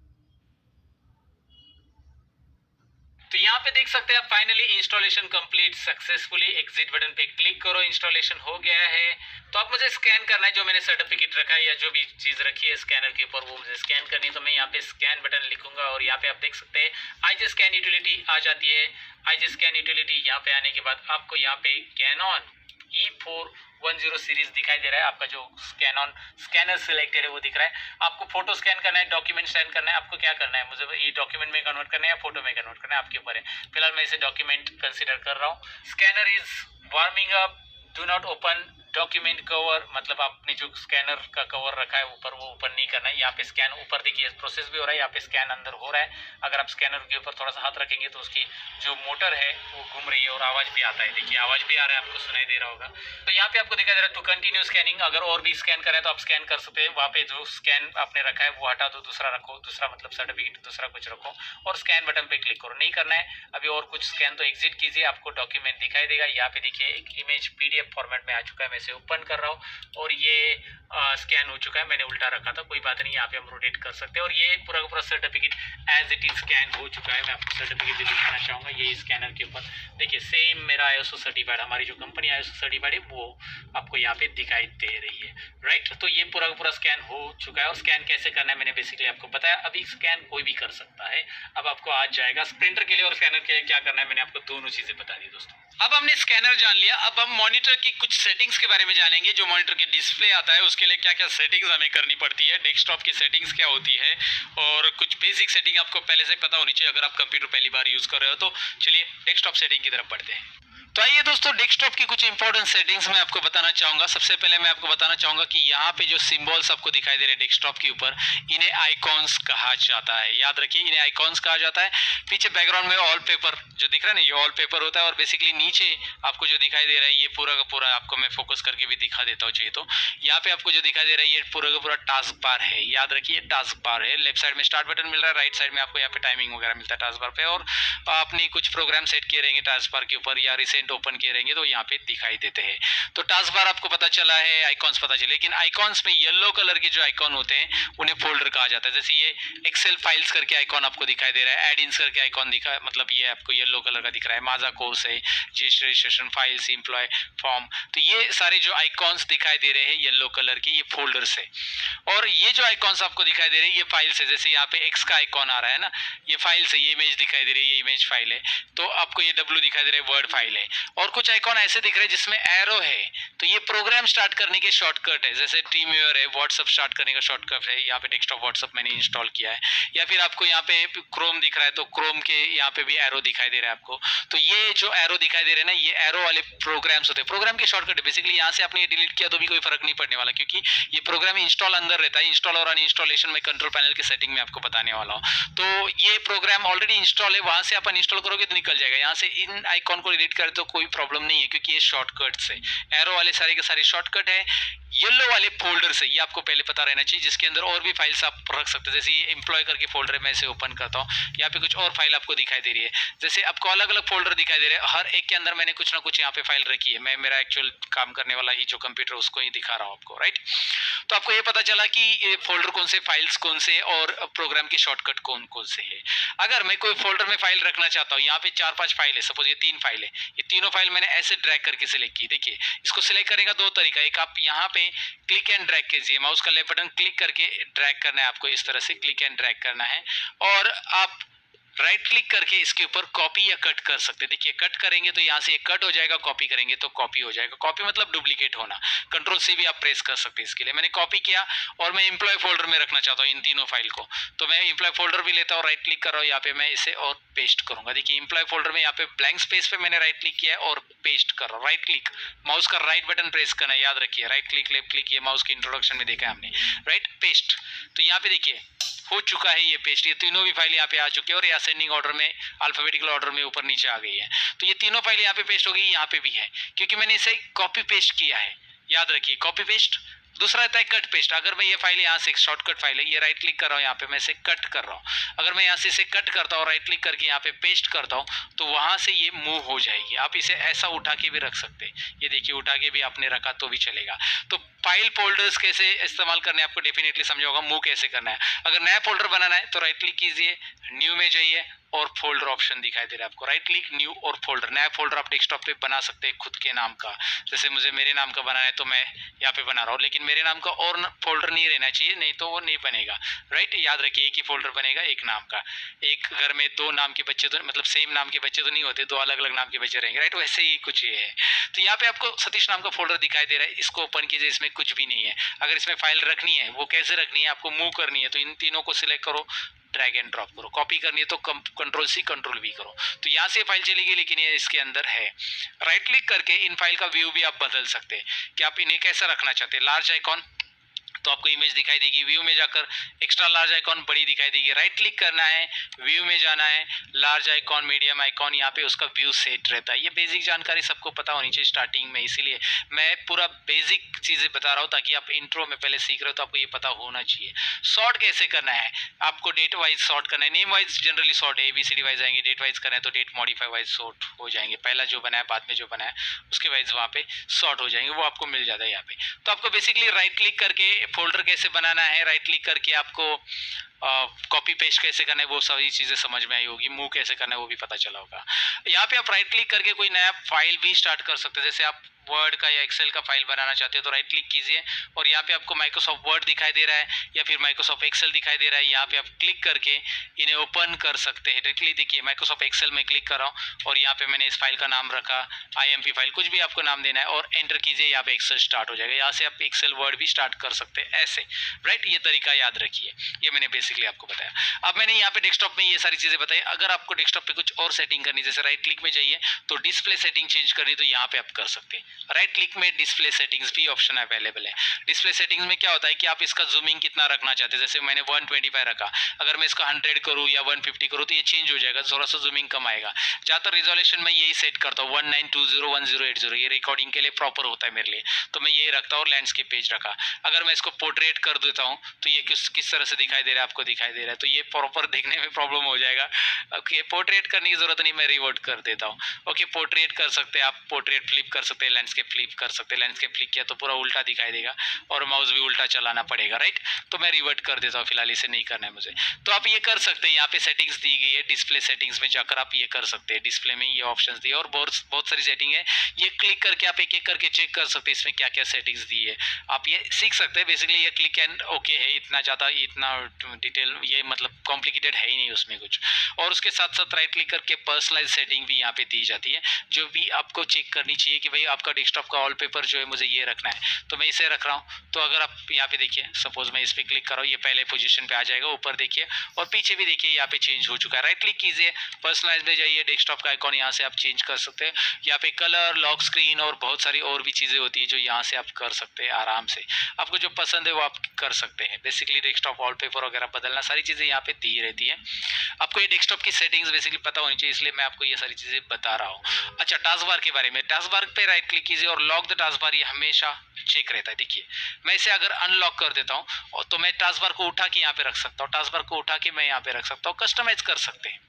तो यहाँ पे देख सकते हैं आप finally installation complete successfully. Exit button पे क्लिक करो, इंस्टॉलेशन हो गया है। तो अब मुझे स्कैन करना है जो मैंने सर्टिफिकेट रखा है या जो भी चीज़ रखी है स्कैनर के ऊपर, वो मुझे स्कैन करनी है। तो मैं यहाँ पे स्कैन बटन लिखूंगा और यहाँ पे आप देख सकते हैं आईजी स्कैन यूटिलिटी आ जाती है। आईजी स्कैन यूटिलिटी यहाँ पे आने के बाद आपको यहाँ पे कैनन E410 सीरीज दिखाई दे रहा है। आपका जो कैनन स्कैनर सिलेक्टेड है वो दिख रहा है। आपको फोटो स्कैन करना है, डॉक्यूमेंट स्कैन करना है, आपको क्या करना है, मुझे ये डॉक्यूमेंट में कन्वर्ट करना है या फोटो में कन्वर्ट करना है, आपके ऊपर है। फिलहाल मैं इसे डॉक्यूमेंट कंसिडर कर रहा हूँ। Scanner is warming up, do not open document cover, मतलब आपने जो स्कैनर का कवर रखा है ऊपर वो ओपन नहीं करना है। यहाँ पे स्कैन ऊपर देखिए प्रोसेस भी हो रहा है, यहाँ पे स्कैन अंदर हो रहा है। अगर आप स्कैनर के ऊपर थोड़ा सा हाथ रखेंगे तो उसकी जो मोटर है वो घूम रही है और आवाज भी आता है। देखिए आवाज भी आ रहा है, आपको सुनाई दे रहा होगा। तो यहाँ पे आपको दिखाई दे रहा है टू कंटिन्यू स्कैनिंग। अगर और भी स्कैन करें तो आप स्कैन कर सकते हैं। वहाँ पे जो स्कैन आपने रखा है वो हटा दो, दूसरा रखो, दूसरा मतलब सर्टिफिकेट दूसरा कुछ रखो और स्कैन बटन पे क्लिक करो। नहीं करना है अभी और कुछ स्कैन तो एग्जिट कीजिए, आपको डॉक्यूमेंट दिखाई देगा। यहाँ पे देखिए एक इमेज PDF फॉर्मेट में आ चुका है, मैं इसे ओपन कर रहा हूँ और ये स्कैन हो चुका है। मैंने उल्टा रखा था, कोई बात नहीं, यहाँ पे हम रोटेट कर सकते हैं। और ये पूरा का पूरा certificate as it is scan हो चुका है। मैं आपको सर्टिफिकेट भी दिखाना चाहूँगा। ये स्कैनर के ऊपर देखिए सेम मेरा ISO सर्टिफाइड, हमारी जो कंपनी ISO सर्टिफाइड है वो आपको यहाँ पे दिखाई दे रही है, राइट। तो ये पूरा का पूरा स्कैन हो चुका है। और स्कैन कैसे करना है मैंने बेसिकली आपको बताया। अभी स्कैन कोई भी कर सकता है, अब आपको आज जाएगा। प्रिंटर के लिए और स्कैनर के लिए क्या करना है मैंने आपको दोनों चीज़ें बता दी दोस्तों। अब हमने स्कैनर जान लिया, अब हम मॉनिटर की कुछ सेटिंग्स के बारे में जानेंगे। जो मॉनिटर के डिस्प्ले आता है उसके लिए क्या क्या सेटिंग्स हमें करनी पड़ती है, डेस्कटॉप की सेटिंग्स क्या होती है और कुछ बेसिक सेटिंग आपको पहले से पता होनी चाहिए अगर आप कंप्यूटर पहली बार यूज़ कर रहे हो। तो चलिए डेस्कटॉप सेटिंग की तरफ बढ़ते हैं। तो आइए दोस्तों डेस्कटॉप की कुछ इंपॉर्टेंट सेटिंग्स मैं आपको बताना चाहूँगा। सबसे पहले मैं आपको बताना चाहूँगा कि यहाँ पे जो सिंबल्स आपको दिखाई दे रहे हैं डेस्कटॉप के ऊपर, इन्हें आइकॉन्स कहा जाता है। याद रखिए इन्हें आइकॉन्स कहा जाता है। पीछे बैकग्राउंड में ऑल पेपर जो दिख रहा है ना, ये ऑल पेपर होता है। और बेसिकली नीचे आपको जो दिखाई दे रहा है ये पूरा का पूरा आपको मैं फोकस करके भी दिखा देता हूँ चाहिए तो। यहाँ पे आपको जो दिखाई दे रहा है ये पूरा का पूरा टास्क बार है। याद रखिए टास्क बार है। लेफ्ट साइड में स्टार्ट बटन मिल रहा है, राइट साइड में आपको यहाँ पे टाइमिंग वगैरह मिलता है टास्क बार पे। और आपने कुछ प्रोग्राम सेट किए रहेंगे टास्क बार के ऊपर या रिसेंट ओपन किए रहेंगे तो यहाँ पे दिखाई देते हैं। तो टास्क बार आपको पता चला है, आइकॉन्स पता चले। लेकिन आइकॉन्स में येलो कलर के जो आइकॉन होते हैं उन्हें फोल्डर कहा जाता है। जैसे ये एक्सेल फाइल्स करके आइकॉन आपको दिखाई दे रहा है, एड इन्स करके आइकॉन दिखा, मतलब ये आपको येलो कलर का दिख रहा है। माजा कोर्स है, GST registration files, employ form, तो ये सारे जो आइकॉन्स दिखाई दे रहे हैं येलो कलर के, ये फोल्डर्स है। और ये जो आइकॉन्स आपको दिखाई दे रहे हैं ये फाइल्स है। जैसे यहाँ पे एक्स का आइकॉन आ रहा है ना, ये फाइल्स है। ये इमेज दिखाई दे रही है, ये इमेज फाइल है। तो आपको ये डब्ल्यू दिखाई दे रहा है, वर्ड फाइल है। और कुछ आइकॉन ऐसे दिख रहे हैं जिसमें एरो है, तो ये प्रोग्राम स्टार्ट करने के शॉर्टकट है। जैसे टीम व्यूअर है, व्हाट्सएप स्टार्ट करने का शॉर्टकट है। यहाँ पे डेस्कटॉप व्हाट्सएप मैंने इंस्टॉल किया है। या फिर आपको यहाँ पे क्रोम दिख रहा है तो क्रोम के यहाँ पे भी एरो दिखाई दे रहा है आपको। तो ये जो एरो दिखाई दे रहे हैं ना, ये एरो वाले प्रोग्राम्स होते हैं, प्रोग्राम के शॉर्टकट है। बेसिकली यहाँ से आपने ये डिलीट किया तो भी कोई फर्क नहीं पड़ने वाला, क्योंकि ये प्रोग्राम इंस्टॉल अंदर रहता है। इंस्टॉल और अनइंस्टॉलेशन में कंट्रोल पैनल की सेटिंग में आपको बताने वाला हूँ। तो ये प्रोग्राम ऑलरेडी इंस्टॉल है, वहां से आप अनइंस्टॉल करोगे तो निकल जाएगा। यहाँ से इन आइकॉन को डिलीट कर तो कोई प्रॉब्लम नहीं है, क्योंकि ये शॉर्टकट है। एरो वाले सारे के सारे शॉर्टकट है। येलो वाले फोल्डर से ये आपको पहले पता रहना चाहिए, जिसके अंदर और भी फाइल्स आप रख सकते हैं। जैसे ये एम्प्लॉय करके फोल्डर है, मैं इसे ओपन करता हूँ। यहाँ पे कुछ और फाइल आपको दिखाई दे रही है। जैसे आपको अलग अलग फोल्डर दिखाई दे रहे हैं, हर एक के अंदर मैंने कुछ ना कुछ यहाँ पे फाइल रखी है। मैं मेरा एक्चुअल काम करने वाला ही जो कंप्यूटर उसको ही दिखा रहा हूँ आपको, राइट। तो आपको ये पता चला कि ये फोल्डर कौन से, फाइल्स कौन से और प्रोग्राम की शॉर्टकट कौन कौन से है। अगर मैं कोई फोल्डर में फाइल रखना चाहता हूँ, यहाँ पे 4-5 फाइल है, सपोज ये 3 फाइल है, ये तीनों फाइल मैंने ऐसे ड्रैग करके सिलेक्ट की। देखिए इसको सिलेक्ट करने का 2 तरीका, एक आप यहाँ पे क्लिक एंड ड्रैग कीजिए, माउस का लेफ्ट बटन क्लिक करके ड्रैग करना है आपको, इस तरह से क्लिक एंड ड्रैग करना है। और आप राइट क्लिक करके इसके ऊपर कॉपी या कट कर सकते हैं। देखिए कट करेंगे तो यहाँ से ये कट हो जाएगा, कॉपी करेंगे तो कॉपी हो जाएगा। कॉपी मतलब डुप्लीकेट होना। कंट्रोल से भी आप प्रेस कर सकते हैं। इसके लिए मैंने कॉपी किया और मैं एम्प्लॉय फोल्डर में रखना चाहता हूँ इन तीनों फाइल को, तो मैं एम्प्लॉय फोल्डर भी लेता हूँ, राइट क्लिक कर रहा हूँ यहाँ पे, मैं इसे और पेस्ट करूंगा। देखिए एम्प्लॉय फोल्डर में यहाँ पे ब्लैंक स्पेस पे मैंने राइट क्लिक किया है और पेस्ट कर रहा हूँ। राइट क्लिक, माउस का राइट बटन प्रेस करना है, याद रखिए। राइट क्लिक, लेफ्ट क्लिक, ये माउस के इंट्रोडक्शन में देखा है हमने, राइट। पेस्ट, तो यहाँ पे देखिए हो चुका है ये पेस्ट। ये तीनों भी फाइल यहाँ पे आ चुकी है और ये असेंडिंग ऑर्डर में, अल्फाबेटिकल ऑर्डर में ऊपर नीचे आ गई है। तो ये तीनों फाइल यहाँ पे पेस्ट हो गई, यहाँ पे भी है, क्योंकि मैंने इसे कॉपी पेस्ट किया है। याद रखिए कॉपी पेस्ट दूसरा रहता है कट पेस्ट। अगर मैं ये फाइल यहाँ से, शॉर्टकट फाइल है, ये राइट क्लिक कर रहा हूँ, यहाँ पे मैं इसे कट कर रहा हूँ। अगर मैं यहाँ से इसे कट करता हूँ, राइट क्लिक करके यहाँ पे पेस्ट करता हूँ, तो वहाँ से ये मूव हो जाएगी। आप इसे ऐसा उठा के भी रख सकते हैं, ये देखिए उठा के भी आपने रखा तो भी चलेगा। तो फाइल फोल्डर्स कैसे इस्तेमाल करने आपको डेफिनेटली समझा होगा, मूव कैसे करना है। अगर नया फोल्डर बनाना है तो राइट क्लिक कीजिए, न्यू में जाइए और फोल्डर ऑप्शन दिखाई दे रहा है आपको, राइट क्लिक न्यू और फोल्डर। नया फोल्डर आप डेस्कटॉप पे बना सकते हैं खुद के नाम का। जैसे मुझे मेरे नाम का बनाना है तो मैं यहाँ पे बना रहा हूँ, लेकिन मेरे नाम का और फोल्डर नहीं रहना चाहिए, नहीं तो वो नहीं बनेगा। राइट, याद रखिए एक ही फोल्डर बनेगा एक नाम का। एक घर में दो नाम के बच्चे तो मतलब सेम नाम के बच्चे तो नहीं होते, दो अलग अलग नाम के बच्चे रहेंगे। राइट, वैसे ही कुछ ये है। तो यहाँ पे आपको सतीश नाम का फोल्डर दिखाई दे रहा है, इसको ओपन कीजिए, इसमें कुछ भी नहीं है। अगर इसमें फाइल रखनी है, वो कैसे रखनी है, आपको मूव करनी है, तो इन तीनों को सिलेक्ट करो, ड्रैग एंड ड्रॉप करो। कॉपी करनी है तो कंट्रोल सी कंट्रोल वी करो, तो यहाँ से फाइल चलेगी, लेकिन ये इसके अंदर है। राइट क्लिक करके इन फाइल का व्यू भी आप बदल सकते हैं कि आप इन्हें कैसा रखना चाहते हैं। लार्ज आइकॉन तो आपको इमेज दिखाई देगी, व्यू में जाकर एक्स्ट्रा लार्ज आइकॉन बड़ी दिखाई देगी। राइट क्लिक करना है, व्यू में जाना है, लार्ज आइकॉन, मीडियम आइकॉन, यहाँ पे उसका व्यू सेट रहता है। ये बेसिक जानकारी सबको पता होनी चाहिए स्टार्टिंग में, इसीलिए मैं पूरा बेसिक चीज़ें बता रहा हूँ ताकि आप इंट्रो में पहले सीख रहे हो तो आपको ये पता होना चाहिए। सॉर्ट कैसे करना है, आपको डेट वाइज सॉर्ट करना है, नेम वाइज जनरली सॉर्ट है, ABCD वाइज आएंगे, डेट वाइज करना है तो डेट मॉडिफाई वाइज सॉर्ट हो जाएंगे, पहला जो बना है बाद में जो बना है उसके वाइज वहाँ पे सॉर्ट हो जाएंगे, वो आपको मिल जाता है यहाँ पे। तो आपको बेसिकली राइट क्लिक करके फोल्डर कैसे बनाना है, राइट क्लिक करके आपको कॉपी पेस्ट कैसे करना है, वो सारी चीज़ें समझ में आई होगी। मूव कैसे करना है वो भी पता चला होगा। यहाँ पे आप राइट क्लिक करके कोई नया फाइल भी स्टार्ट कर सकते हैं। जैसे आप वर्ड का या एक्सेल का फाइल बनाना चाहते हो तो राइट क्लिक कीजिए और यहाँ पे आपको माइक्रोसॉफ्ट वर्ड दिखाई दे रहा है या फिर माइक्रोसॉफ्ट एक्सेल दिखाई दे रहा है, यहाँ पे आप क्लिक करके इन्हें ओपन कर सकते हैं। डायरेक्टली देखिए माइक्रोसॉफ्ट एक्सेल में क्लिक कर रहा हूँ और यहाँ पे मैंने इस फाइल का नाम रखा IMP फाइल, कुछ भी आपको नाम देना है और एंटर कीजिए, यहाँ पे एक्सेल स्टार्ट हो जाएगा। यहाँ से आप एक्सेल वर्ड भी स्टार्ट कर सकते हैं ऐसे। राइट, ये तरीका याद रखिए, ये मैंने बेसिकली आपको बताया। अब मैंने यहाँ पे डेस्कटॉप में ये सारी चीज़ें बताई। अगर आपको डेस्कटॉप पे कुछ और सेटिंग करनी, जैसे राइट क्लिक में जाइए तो डिस्प्ले सेटिंग चेंज करनी, तो यहाँ पे आप कर सकते हैं। राइट क्लिक में डिस्प्ले सेटिंग्स भी ऑप्शन अवेलेबल है। डिस्प्ले सेटिंग्स में क्या होता है कि आप इसका जूमिंग कितना रखना चाहते हैं। जैसे मैंने 125 रखा, अगर मैं इसका 100 करूँ या 150 करूँ तो ये चेंज हो जाएगा, थोड़ा सा जूमिंग कम आएगा। ज़्यादातर रिजोल्यूशन मैं यही सेट करता हूँ 19201080, ये रिकॉर्डिंग के लिए प्रॉपर होता है मेरे लिए, तो मैं यही रखता हूँ और लैंडस्केप पेज रखा। अगर मैं इसको पोर्ट्रेट कर देता हूँ तो ये किस तरह से दिखाई दे रहा है, आपको दिखाई दे रहा है, तो ये प्रॉपर देखने में प्रॉब्लम हो जाएगा। ओके, पोर्ट्रेट करने की जरूरत नहीं, मैं रिवर्ट कर देता हूँ। ओके, पोर्ट्रेट कर सकते हैं आप, पोर्ट्रेट फ्लिप कर सकते हैं, लैंडस्केप फ्लिप कर सकते हैं। लैंडस्केप फ्लिप किया तो पूरा उल्टा दिखाई देगा और माउस भी उल्टा चलाना पड़ेगा। राइट, तो मैं रिवर्ट कर देता हूँ, फिलहाल इसे नहीं करना है मुझे। तो आप ये कर सकते हैं, यहाँ पे सेटिंग्स दी गई है, डिस्प्ले सेटिंग्स में जाकर आप ये कर सकते हैं। डिस्प्ले में ये ऑप्शंस दिए और बहुत सारी सेटिंग है, ये क्लिक करके आप एक एक करके चेक कर सकते हैं इसमें क्या क्या सेटिंग्स दी है, आप ये सीख सकते हैं। बेसिकली ये क्लिक एंड ओके है, इतना ज़्यादा इतना डिटेल ये मतलब कॉम्प्लिकेटेड है ही नहीं उसमें कुछ। और उसके साथ साथ राइट क्लिक करके पर्सनलाइज सेटिंग भी यहाँ पे दी जाती है, जो भी आपको चेक करनी चाहिए कि भाई आपका डेस्कटॉप का वॉलपेपर जो है मुझे ये रखना है, तो मैं इसे रख रहा हूँ। तो अगर आप यहाँ पे देखिए, सपोज मैं इस पर क्लिक कर रहा हूँ, ये पहले पोजीशन पे आ जाएगा, ऊपर देखिए और पीछे भी देखिए यहाँ पे चेंज हो चुका है। राइट क्लिक कीजिए, पर्सनलाइज में जाइए, डेस्कटॉप का आइकॉन यहाँ से आप चेंज कर सकते हैं। यहाँ पे कलर, लॉक स्क्रीन और बहुत सारी और भी चीज़ें होती है जो यहाँ से आप कर सकते हैं आराम से। आपको जो पसंद है वो आप कर सकते हैं। बेसिकली डेस्कटॉप वॉलपेपर वगैरह बदलना, सारी चीज़ें यहाँ पे दी रहती है। आपको ये डेस्कटॉप की सेटिंग्स बेसिकली पता होनी चाहिए, इसलिए मैं आपको ये सारी चीज़ें बता रहा हूँ। अच्छा, टास्क बार के बारे में, टास्क बार पे राइट क्लिक कीजिए और लॉक द टास्क बार, ये हमेशा चेक रहता है। देखिए मैं इसे अगर अनलॉक कर देता हूँ तो मैं टास्क बार को उठा के यहाँ पे रख सकता हूँ, टास्क बार को उठा के मैं यहाँ पे रख सकता हूँ, कस्टमाइज कर सकते हैं।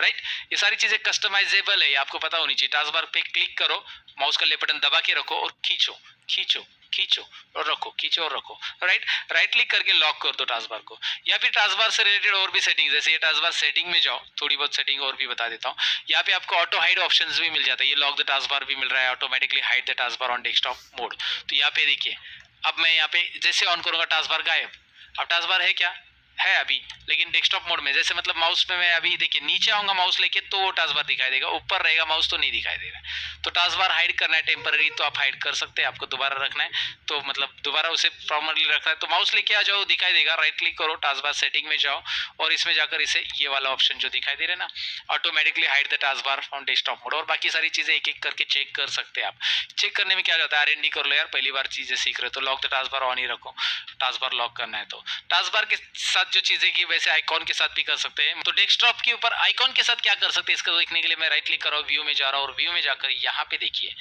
राइट, ये सारी चीजें कस्टमाइजेबल है, ये आपको पता होनी चाहिए। टास्क बार पे क्लिक करो, माउस का लेफ्ट बटन दबा के रखो और खींचो खींचो खींचो और रखो, खींचो और रखो। राइट, राइट क्लिक करके लॉक कर दो टास्क बार को। या फिर टास्क बार से रिलेटेड और भी सेटिंग, जैसे ये टास्क बार सेटिंग में जाओ, थोड़ी बहुत सेटिंग और भी बता देता हूँ। यहाँ पे आपको ऑटो हाइड ऑप्शंस भी मिल जाता है, ये लॉक द टास्क बार भी मिल रहा है, automatically hide the task bar on desktop mode. तो यहाँ पे देखिए, अब मैं यहाँ पे जैसे ऑन करूंगा टास्क बार गायब। अब टास्क बार है क्या, है अभी, लेकिन डेस्कटॉप मोड में, जैसे मतलब माउस में मैं अभी देखिए नीचे आऊंगा माउस लेके तो वो टास्क बार दिखाई देगा, ऊपर रहेगा माउस तो नहीं दिखाई देगा। तो टास्क बार हाइड करना है टेम्पररी तो आप हाइड कर सकते हैं, आपको दोबारा रखना है तो मतलब दोबारा उसे परमानेंटली रखना है तो माउस लेके आ जाओ, दिखाई देगा। राइट क्लिक करो, टास्क बार सेटिंग में जाओ और इसमें जाकर इसे ये वाला ऑप्शन जो दिखाई दे रहा है ना, automatically hide the task bar on desktop mode, और बाकी सारी चीजें एक एक करके चेक कर सकते हैं आप। चेक करने में क्या जाता है, R&D कर लो यार, पहली बार चीजें सीख रहे तो lock the task bar on ही रखो, टास्क बार लॉक करना है तो टास्क बार के साथ जो चीजें की वैसे आइकॉन के साथ भी कर सकते हैं। तो डेस्कटॉप के ऊपर आइकॉन के साथ क्या कर सकते हैं इसको देखने के लिए मैं राइट क्लिक कर रहा हूँ, व्यू में जा रहा हूँ और व्यू में जाकर यहाँ पे देखिए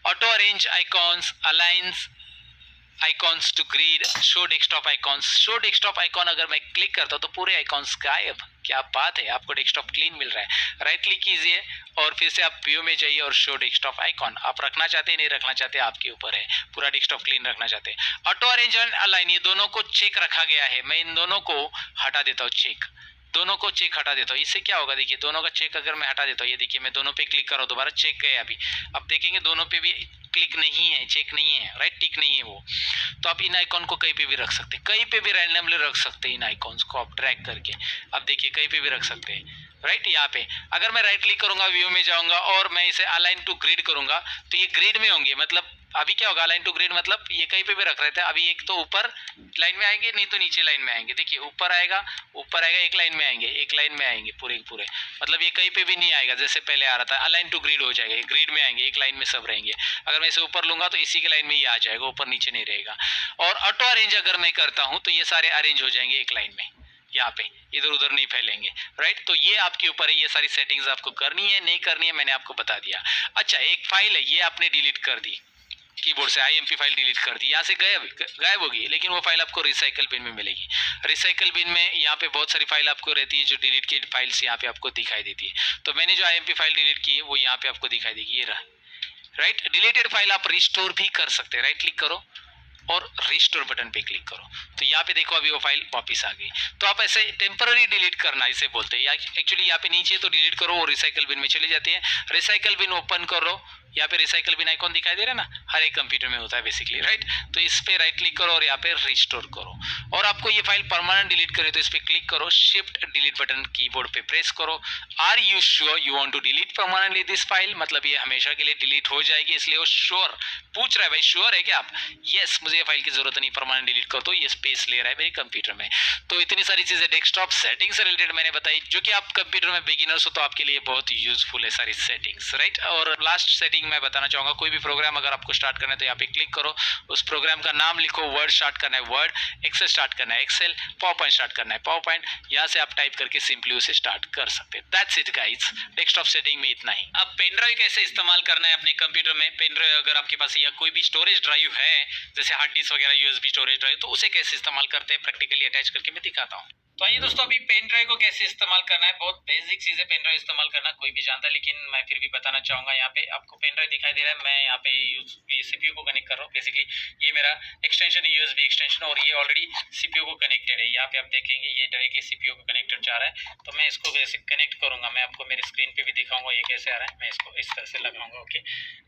ऑटो अरेंज आइकॉन्स, अलाइंस icons to grid, show desktop icons. Show desktop icon अगर मैं क्लिक करता हूँ तो पूरे आइकॉन्स गायब। क्या बात है, आपको डेस्कटॉप क्लीन मिल रहा है। राइट क्लिक कीजिए और फिर से आप व्यू में जाइए और शो डेस्कटॉप आइकॉन। आप रखना चाहते हैं नहीं रखना चाहते आपके ऊपर है, पूरा डेस्कटॉप क्लीन रखना चाहते हैं। ऑटो अरेंज एंड अलाइन, ये दोनों को चेक रखा गया है। मैं इन दोनों को हटा देता हूँ, चेक, दोनों को चेक हटा देता हूँ। इससे क्या होगा, देखिए दोनों का चेक अगर मैं हटा देता हूँ, ये देखिए मैं दोनों पे क्लिक कर रहा हूँ, दोबारा चेक गए अभी। अब देखेंगे दोनों पे भी क्लिक नहीं है, चेक नहीं है, राइट, टिक नहीं है वो। तो आप इन आइकॉन को कहीं पे भी रख सकते हैं, कहीं पे भी रैंडमली रख सकते हैं इन आइकॉन्स को आप ड्रैग करके। अब देखिए कहीं पे भी रख सकते हैं, राइट। यहाँ पे अगर मैं राइट क्लिक करूंगा, व्यू में जाऊंगा और मैं इसे अलाइन टू ग्रिड करूंगा तो ये ग्रिड में होंगे। मतलब अभी क्या होगा, अलाइन टू ग्रिड मतलब ये कहीं पे भी रख रहे थे। अभी एक तो ऊपर लाइन में आएंगे, नहीं तो नीचे लाइन में आएंगे। देखिए ऊपर आएगा, ऊपर आएगा, एक लाइन में आएंगे, एक लाइन में आएंगे पूरे पूरे। मतलब ये कहीं पे भी नहीं आएगा जैसे पहले आ रहा था। अलाइन टू ग्रिड हो जाएगा, ग्रिड में आएंगे, एक लाइन में सब रहेंगे। अगर मैं इसे ऊपर लूंगा तो इसी के लाइन में ये आ जाएगा, ऊपर नीचे नहीं रहेगा। और ऑटो अरेंज अगर मैं करता हूँ तो ये सारे अरेंज हो जाएंगे एक लाइन में, यहाँ पे इधर उधर नहीं फैलेंगे, राइट। तो ये आपके ऊपर है, ये सारी सेटिंग्स आपको करनी है नहीं करनी है मैंने आपको बता दिया। अच्छा, एक फाइल है ये आपने डिलीट कर दी कीबोर्ड से, आईएमपी फाइल डिलीट कर दी, यहाँ से गायब होगी, लेकिन वो फाइल आपको रिसाइकल बिन में मिलेगी। रिसाइकल बिन में यहाँ पे बहुत सारी फाइल आपको रहती है जो डिलीट की फाइल्स यहाँ पे आपको दिखाई देती है। तो मैंने जो आईएमपी फाइल डिलीट की है वो यहाँ पे आपको दिखाई देगी, ये रहा, राइट। डिलीटेड फाइल आप रिस्टोर भी कर सकते हैं, राइट क्लिक करो और रिस्टोर बटन पे क्लिक करो तो यहाँ पे देखो अभी वो फाइल वापस आ गई। तो आप ऐसे टेम्पररी डिलीट करना इसे बोलते हैं, या एक्चुअली यहाँ पे नीचे तो डिलीट करो वो रिसाइकल बिन में चली जाती है। रिसाइकल बिन ओपन करो, यहाँ पे रिसाइकल बिन आइकॉन दिखाई दे रहा है ना, हर एक कंप्यूटर में होता है बेसिकली, राइट। तो इस पे राइट क्लिक करो और यहाँ पे रिस्टोर करो। और आपको ये फाइल परमानेंट डिलीट करे तो इस पे क्लिक करो, शिफ्ट डिलीट बटन कीबोर्ड पे प्रेस करो। Are you sure you want to delete permanently this file, मतलब ये हमेशा के लिए डिलीट हो जाएगी, इसलिए वो श्योर पूछ रहा है, भाई श्योर है क्या आप? यस, मुझे ये फाइल की जरूरत नहीं, परमानेंट डिलीट कर दो, ये स्पेस ले रहा है मेरे कंप्यूटर में। तो इतनी सारी चीजें डेस्कटॉप सेटिंग से रिलेटेड मैंने बताई, जो कि आप कंप्यूटर में बिगिनर्स हो तो आपके लिए बहुत यूजफुल है सारी सेटिंग्स, राइट। और लास्ट सेटिंग मैं बताना चाहूंगा, कोई भी प्रोग्राम अगर आपको स्टार्ट करना है तो यहाँ पे क्लिक करो, उस प्रोग्राम का नाम लिखो, वर्ड स्टार्ट करना है वर्ड, एक्सेल स्टार्ट करना है एक्सेल, पावर पॉइंट स्टार्ट करना है पावर पॉइंट। यहाँ से आप टाइप करके सिंपली उसे स्टार्ट कर सकते हैं। That's it guys, desktop setting में इतना ही। अब पेन ड्राइव कैसे इस्तेमाल करना है अपने कंप्यूटर में। पेन ड्राइव अगर आपके पास या कोई भी स्टोरेज ड्राइव है जैसे हार्ड डिस्क वगैरह, यूएसबी स्टोरेज ड्राइव, तो उसे कैसे इस्तेमाल करते हैं प्रैक्टिकली अटैच करके मैं दिखाता हूँ। तो आइए दोस्तों, अभी पेन ड्राइव को कैसे इस्तेमाल करना है, बहुत बेसिक चीज है पेन ड्राइव इस्तेमाल करना, कोई भी जानता है, लेकिन मैं फिर भी बताना चाहूंगा। यहाँ पे आपको पेन ड्राइव दिखाई दे रहा है, मैं यहाँ पे सीपीयू को कनेक्ट कर रहा हूँ। बेसिकली ये मेरा एक्सटेंशन है, यूएसबी एक्सटेंशन, और ये ऑलरेडी सीपीयू को कनेक्टेड है। यहाँ पे आप देखेंगे ये डायरेक्टली सीपीयू को कनेक्टेड जा रहा है। तो मैं इसको वैसे कनेक्ट करूंगा, मैं आपको मेरे स्क्रीन पे भी दिखाऊंगा ये कैसे आ रहा है। मैं इसको इस तरह से लगाऊंगा,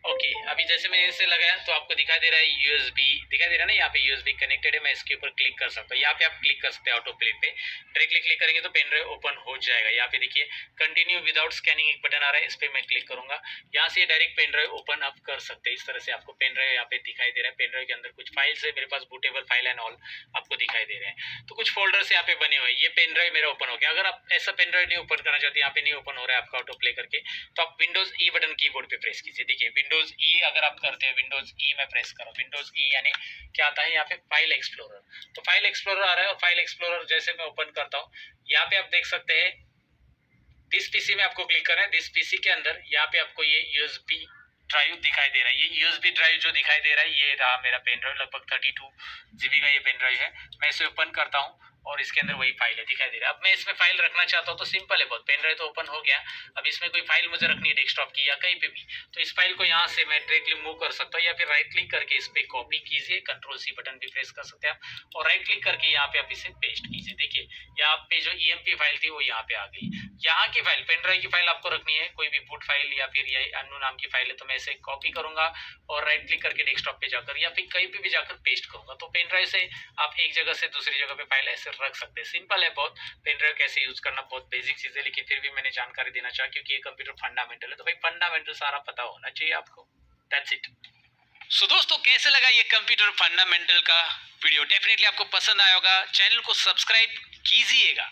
ओके। अभी जैसे मैंने इसे लगाया तो आपको दिखाई दे रहा है यूएसबी दिखाई दे रहा है ना, यहाँ पे यूएसबी कनेक्टेड है। मैं इसके ऊपर क्लिक कर सकता हूँ, यहाँ पे आप क्लिक कर सकते हैं ऑटो प्ले पे, डायरेक्टली क्लिक करेंगे तो पेन ड्राइव ओपन हो जाएगा। यहाँ पे देखिए कंटिन्यू विदाउट स्कैनिंग एक बटन आ रहा है, इस पे मैं क्लिक करूंगा, यहाँ से direct pen drive open up कर सकते हैं। इस तरह से आपको पेन ड्राइव यहाँ पे दिखाई दे रहा है। पेन ड्राइव के अंदर कुछ फाइल्स है, मेरे पास बूटेबल फाइल एंड ऑल आपको दिखाई दे रहे हैं। तो कुछ फोल्डर्स यहाँ पे बने हुए हैं, ये पेन ड्राइव मेरा ओपन हो गया। अगर आप ऐसा पेन ड्राइव नहीं ओपन करना चाहते, यहाँ पे नहीं ओपन हो रहा है आपका ऑटो प्ले करके, तो आप विंडोज ई बटन कीबोर्ड पे प्रेस कीजिए। देखिए विंडोज ई अगर आप करते हैं, विंडोज ई में प्रेस करो, विंडोज ई यानी क्या आता है यहाँ पे फाइल एक्सप्लोरर। तो फाइल एक्सप्लोरर आ रहा है, और फाइल एक्सप्लोरर जैसे मैं ओपन करता हूँ, यहाँ पे आप देख सकते हैं दिस पीसी में आपको क्लिक करना है। दिस पीसी के अंदर यहाँ पे आपको ये यूएसबी ड्राइव दिखाई दे रहा है। ये यूएसबी ड्राइव जो दिखाई दे रहा है ये रहा मेरा पेन ड्राइव, लगभग 32 जीबी का ये पेन ड्राइव है। मैं इसे ओपन करता हूँ और इसके अंदर वही फाइल है दिखाई दे रहा है। अब मैं इसमें फाइल रखना चाहता हूँ तो सिंपल है बहुत, पेन ड्राइव तो ओपन हो गया। अब इसमें कोई फाइल मुझे रखनी है डेस्कटॉप की या कहीं पे भी, तो इस फाइल को यहाँ से मैं डायरेक्टली मूव कर सकता हूँ, या फिर राइट क्लिक करके इस पे कॉपी कीजिए, कंट्रोल सी बटन भी प्रेस कर सकते हैं आप, और राइट क्लिक करके यहाँ पे आप इसे पेस्ट कीजिए। देखिए यहाँ पे जो ईएमपी फाइल थी वो यहाँ पे आ गई। यहाँ की फाइल, पेन ड्राइव की फाइल आपको रखनी है, कोई भी बूट फाइल या फिर ये अन्नू नाम की फाइल है, तो मैं इसे कॉपी करूंगा और राइट क्लिक करके डेस्कटॉप पे जाकर या फिर कहीं पे भी जाकर पेस्ट करूंगा। तो पेन ड्राइव से आप एक जगह से दूसरी जगह पे फाइल ऐसे रख सकते हैं। सिंपल है बहुत, पेन ड्राइव कैसे यूज करना बहुत बेसिक चीज है, लेकिन फिर भी मैंने जानकारी देना चाहा क्योंकि ये कंप्यूटर फंडामेंटल है, तो भाई फंडामेंटल सारा पता होना चाहिए आपको। That's it. सो दोस्तों, कैसे लगा ये कंप्यूटर फंडामेंटल का वीडियो? डेफिनेटली आपको पसंद आया होगा। चैनल को सब्सक्राइब कीजिएगा।